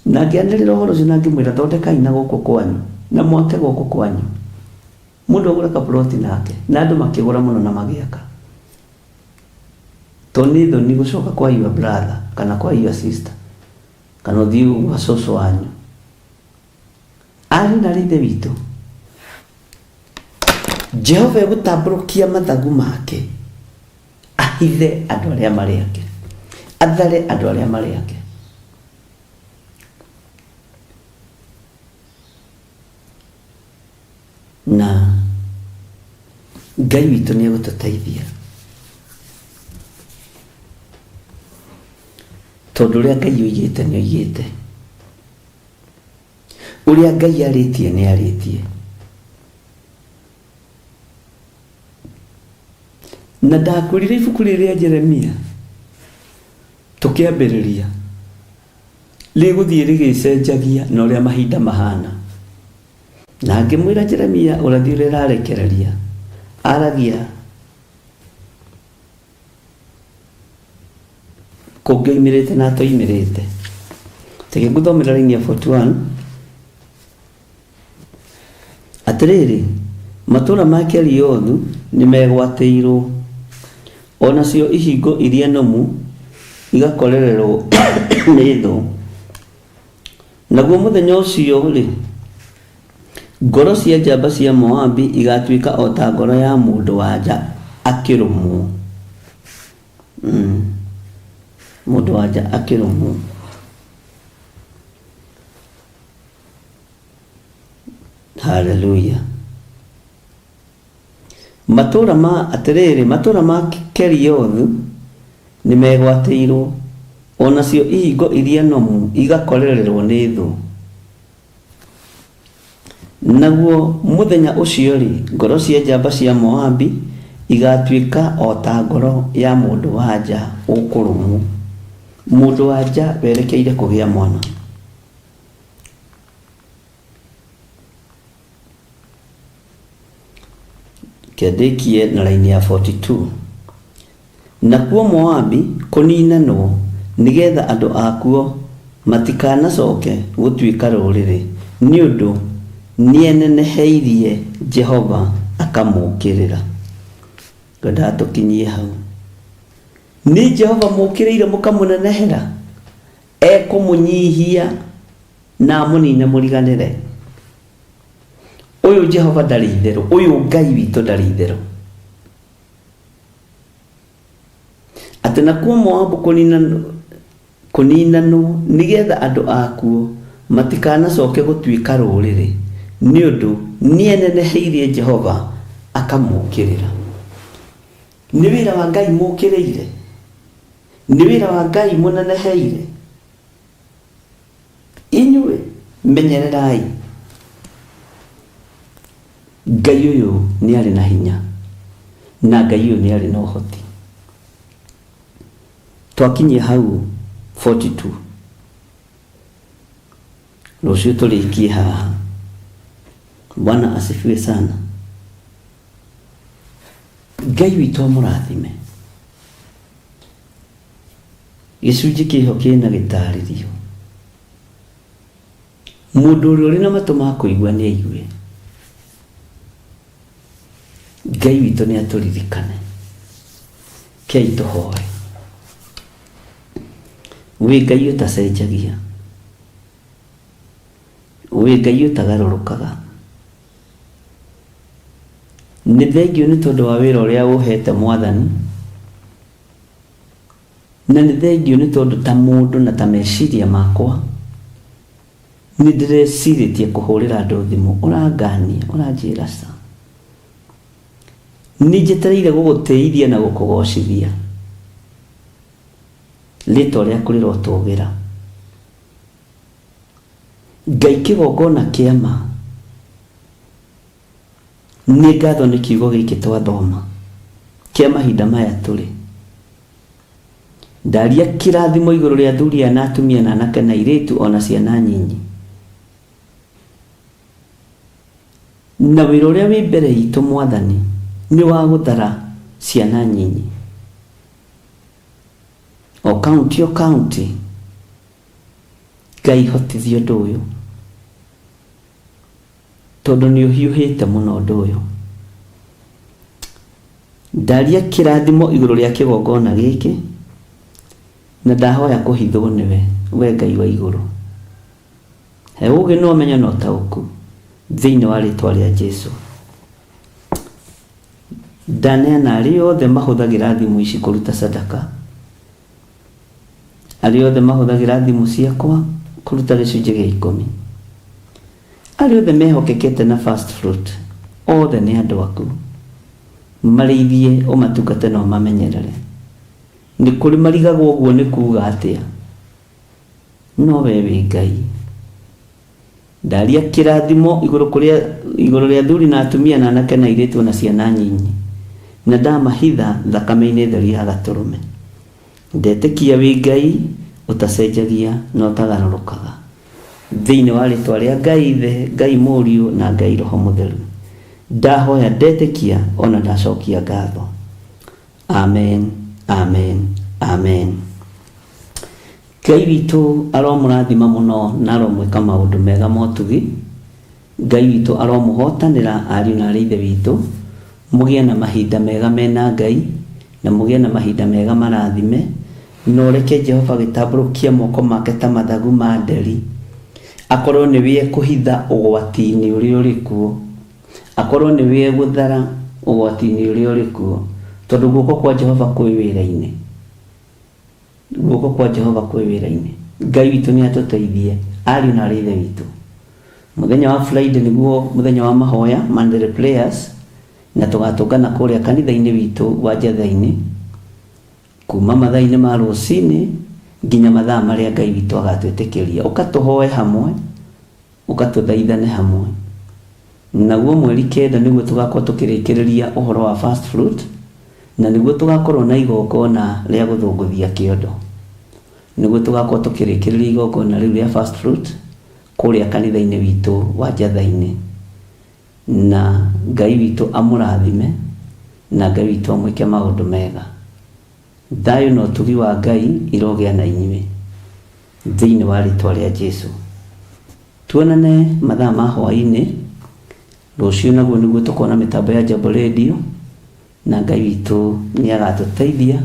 Na ngĩanĩrĩra ũhoro ũcio na ngĩmwĩra thondekai na gũkũ kwanyu na mwake gũkũ kwanyu. Mũndũ agũra kaploti nake na andũ makĩgũra mũno na magĩaka, to nĩ thoni gũcoka kwa your brother kana kwa your sister kana ũthiĩ gwa cũcũ wanyu. Arĩ na ithe witũ Jehova egũtambũrũkia mathagu make, ahithe andũ arĩa marĩ ake, athare andũ arĩa marĩ ake. Na Ngai witũ nĩ egũtũteithia, tondũ ũrĩa Ngai oigĩte nĩ oigĩte, ũrĩa Ngai arĩtie nĩ arĩtie. Na ndakwĩrire ibuku rĩrĩa Jeremia tũkĩambĩrĩria rĩgũthiĩ rĩgĩcenjagia na ũrĩa mahinda mahana, na ngĩmwĩra Jeremia ũrathi ũrĩa ararekereria aragia kũngĩoimĩrĩte na atoimĩrĩte. Tũgĩgũthomera raini ya 41 atĩrĩrĩ, Matura ma Keriothu nĩ megwatĩirwo, onacio ihingo iria nomu igakorererwo nĩ thũ. Naguo mũthenya ũcio rĩ, ngoro cia njamba cia Moabi igatuĩka o ta ngoro ya mũndũ wa nja akĩrũmwo. Mũndũ wa nja akĩrũmwo. Hallelujah. Matura ma Keriothu nĩ megwatĩirwo, onacio ihingo iria nomu igakorererwo nĩ thũ. Naguo mũthenya ũcio rĩ, ngoro cia njamba cia Moabi igatuĩka o ta ngoro ya mũndũ wa nja ũkũrũmwo. Mũndũ wa nja werekeire kũgĩa mwana. Kĩandĩkie na raini ya 42. Nakuo Moabi kũninanwo nĩgetha andũ akuo matikanacoke gũtuĩka rũrĩrĩ, nĩ ũndũ nĩeneneheirie Jehova akamũkĩrĩra. Ngwenda tũkinyie hau. Nĩ Jehova mũkĩrĩire mũkamũnenehera, ekũmũnyihia na mũnine mũriganĩre. Ũyũ Jehova ndarĩ itherũ, ũyũ Ngai witũ ndarĩ itherũ. Atĩ nakuo Moabu kũninanwo nĩgetha andũ akuo matikanacoke gũtuĩka rũrĩrĩ, nĩ ũndũ nĩeneneheirie Jehova akamũkĩrĩra. Nĩ wĩra wa Ngai mũkĩrĩire, nĩ wĩra wa Ngai mũneneheire. Inyuĩ menyererai, Ngai ũyũ nĩ arĩ na hinya, na Ngai ũyũ nĩ arĩ na ũhoti. Twakinyie hau 42. Rũciũ tũrĩkie haha. Bwana asifiwe sana. Ngai witũ mũrathime. Gĩcunjĩ kĩho kĩna gĩtarĩrio. Mũndũ ũrĩa ũrĩ na matũ ma kũigua nĩ aigue. Ngai witũ nĩ atũririkane. Kei tũhoe. Wĩ Ngai ũtacenjagia. Wĩ Ngai ũtagarũrũkaga. Nĩ thengiũ nĩ tondũ wa wĩra ũrĩa ũhete Mwathani, na nĩ thengiũ nĩ tondũ ta mũndũ na ta meciria makwa nĩ ndĩrecirĩtie kũhũrĩra andũ thimũ, ũrangania, ũranjĩra ca. Nĩ njetereire gũgũtĩithia na gũkũgocithia. Rĩtwa rĩaku rĩrotũgĩra. Ngai kĩgongona kĩa ma. Nĩ ngatho nĩ kiugo gĩkĩ twathoma kĩa mahinda maya tũrĩ. Ndaria kĩrathimo igũrũ rĩa athuri na atumia na anake na airĩtu ona ciana nyinyi. Na wĩra ũrĩa wĩ mbere itũ Mwathani nĩ wa gũthara ciana nyinyi. O kaunti Ngai hotithia ũndũ ũyũ, tondũ nĩ ũhiũhĩte mũno ũndũ ũyũ. Ndaria kĩrathimo igũrũ rĩa kĩgongona gĩkĩ, na ndahoya kũhithwo nĩwe, we Ngai wa igũrũ. He ũgĩ na ũmenyo na ũtaũku thĩinĩ wa rĩtwa rĩa Jesũ. Ndaneana arĩa othe mahũthagĩra thimũ ici kũruta sadaka, arĩa othe mahũthagĩra thimũ ciakwa kũruta gĩcunjĩ gĩa 10, arĩa othe mehokekete na fast fruit, othe nĩ andũ aku. Marĩithie ũmatungate na ũmamenyerere. Nĩ kũrĩ marigagwo ũguo nĩ kuuga atĩa? No we wĩ Ngai. Ndaria kĩrathimo igũrũ rĩa athuri na atumia na anake na airĩtu na ciana nyinyi, na ndamahitha thakame-inĩ theru ya Gatũrũme. Ndetĩkia wĩ Ngai ũtacenjagia na ũtagarũrũkaga, thĩinĩ wa rĩtwa rĩa Ngai Ithe, Ngai Mũriũ na Ngai Roho Mũtheru. Ndahoya ndetĩkia ona ndacokia ngatho. Amen, amen, amen. Ngai witũ aromũrathima mũno na aromwĩka maũndũ mega motugi Ngai witũ aromũhotanĩra ariũ na arĩ ithe witũ, mũgĩe na mahinda mega mena Ngai na mũgĩe na mahinda mega marathime, na ũreke Jehova gĩtambũrũkia moko make ta mathagu ma nderi, akorwo nĩwe kũhitha ũgwati-inĩ ũrĩa ũrĩ kuo, akorwo nĩwe gũthara ũgwati-inĩ ũrĩa ũrĩ kuo, tondũ guoko kwa Jehova kwĩ wĩra-inĩ, guoko kwa Jehova kwĩ wĩra-inĩ. Ngai witũ nĩ atũteithie ariũ na arĩ ithe witũ. Mũthenya wa Friday nĩguo mũthenya wa mahoya, Monday prayers, na tũgatũngana kũrĩa kanitha-inĩ witũ wa Njatha-inĩ kuma mathaa-inĩ ma rũcinĩ nginya mathaa marĩa Ngai witũ agatwĩtĩkĩria, ũkatũhoe hamwe, ũkatũthaithane hamwe. Naguo mweri kenda nĩguo tũgakorwo tũkĩrĩkĩrĩria ũhoro wa first fruit, na nĩguo tũgakorwo na igongona rĩa gũthũngũthia kĩondo, nĩguo tũgakorwo tũkĩrĩkĩrĩria igongona rĩu rĩa first fruit kũrĩa kanitha-inĩ witũ wa Njatha-inĩ. Na Ngai witũ amũrathime na Ngai witũ amwĩke maũndũ mega. Thayũ na ũtugi wa Ngai irogĩa na inyuĩ thĩinĩ wa rĩtwa rĩa Jesũ. Tuonane mathaa ma hwaĩ-inĩ rũciũ, naguo nĩguo tũkona mĩtambo ya Jambo Radio, na Ngai witũ nĩ agatũteithia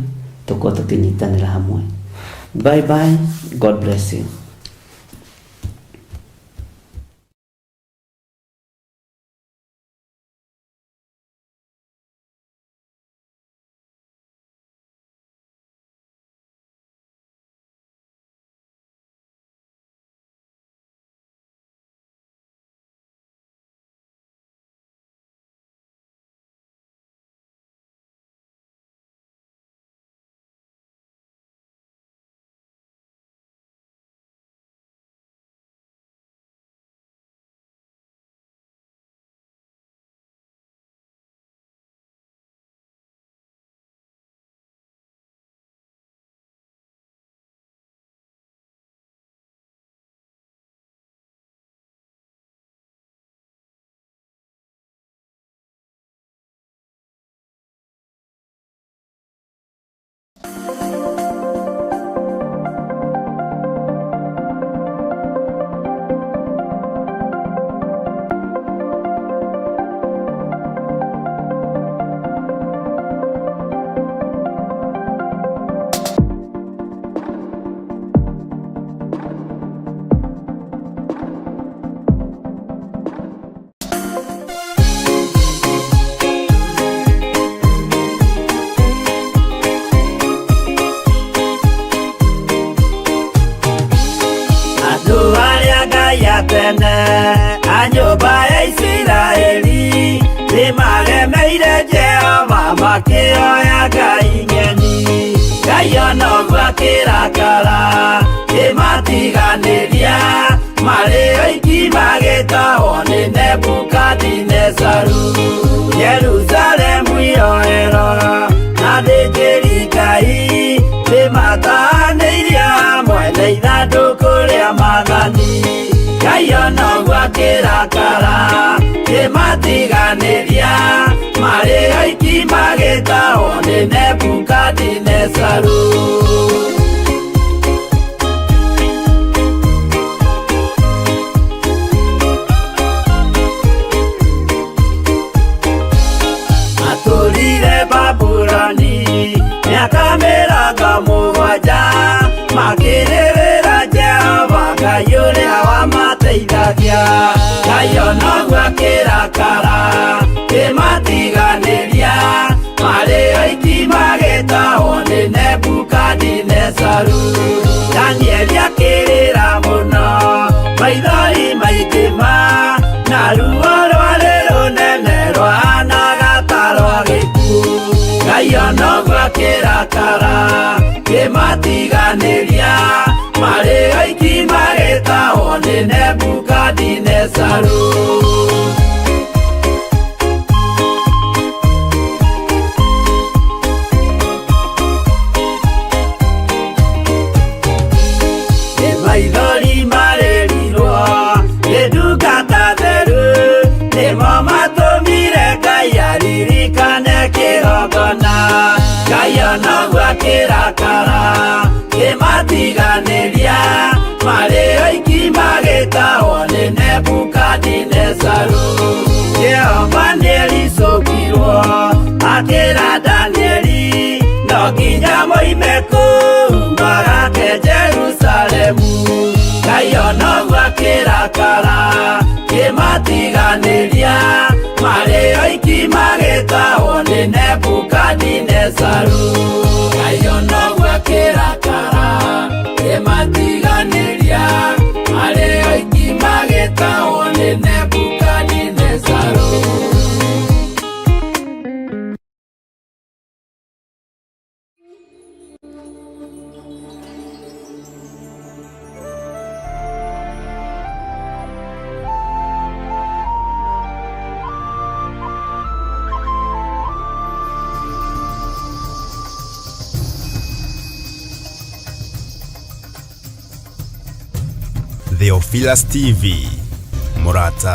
tũkorwo tũkĩnyitanĩra hamwe. Bye bye, God bless you. A nyũmba ya Isiraeli nĩmaremeire Jehova makĩoya Ngai ng'eni. Ngai ona ũguo akĩrakara kĩmatiganĩria, marĩ oiki magĩtahwo nĩ Nebukadinezaru. Jerusalemu iroero na thĩnjĩri Ngai nĩmatahanĩirie hamwe na ithandũkũ rĩa Mwathani. Ngai ona ũguo akĩrakara kĩmatiganĩria, marĩ oiki magĩtahwo nĩ Nebukadinezaru. Atũrire Babuloni mĩaka mĩrongo mũgwanja, makĩrĩrĩra Jehova Ngai ũrĩa wamateithagia. Ngai ona ũguo akĩrakara kĩmatiganĩria, marĩ oiki magĩtahwo nĩ Nebukadinezaru. Danieli akĩrĩra mũno, maithori maingĩma, na ruo rwarĩ rũnene rwahanaga ta rwa gĩkuũ. Ngai ona ũguo akĩrakara kĩmatiganĩria, marĩ oiki magĩtahwo nĩ Nebukadinezaru. Maithori marĩrirwo nĩ ndungata theru, nĩmo matũmire Ngai aririkane kĩgongona. Ngai ona ũguo akĩrakara kĩmatiganĩria, marĩ oiki magĩtahwo nĩ Nebukadinezaru. makĩra Danieli no nginya moime kũu magake Jerusalemu. Ngai onoguo akĩrakara kĩmatiganĩria, marĩ oiki magĩtahwo nĩ Nebukadinezaru. Ngai onoguo akĩrakara kĩmatiganĩria, marĩ oiki magĩtahwo nĩ Nebukadinezaru. Theophilus TV, Murata.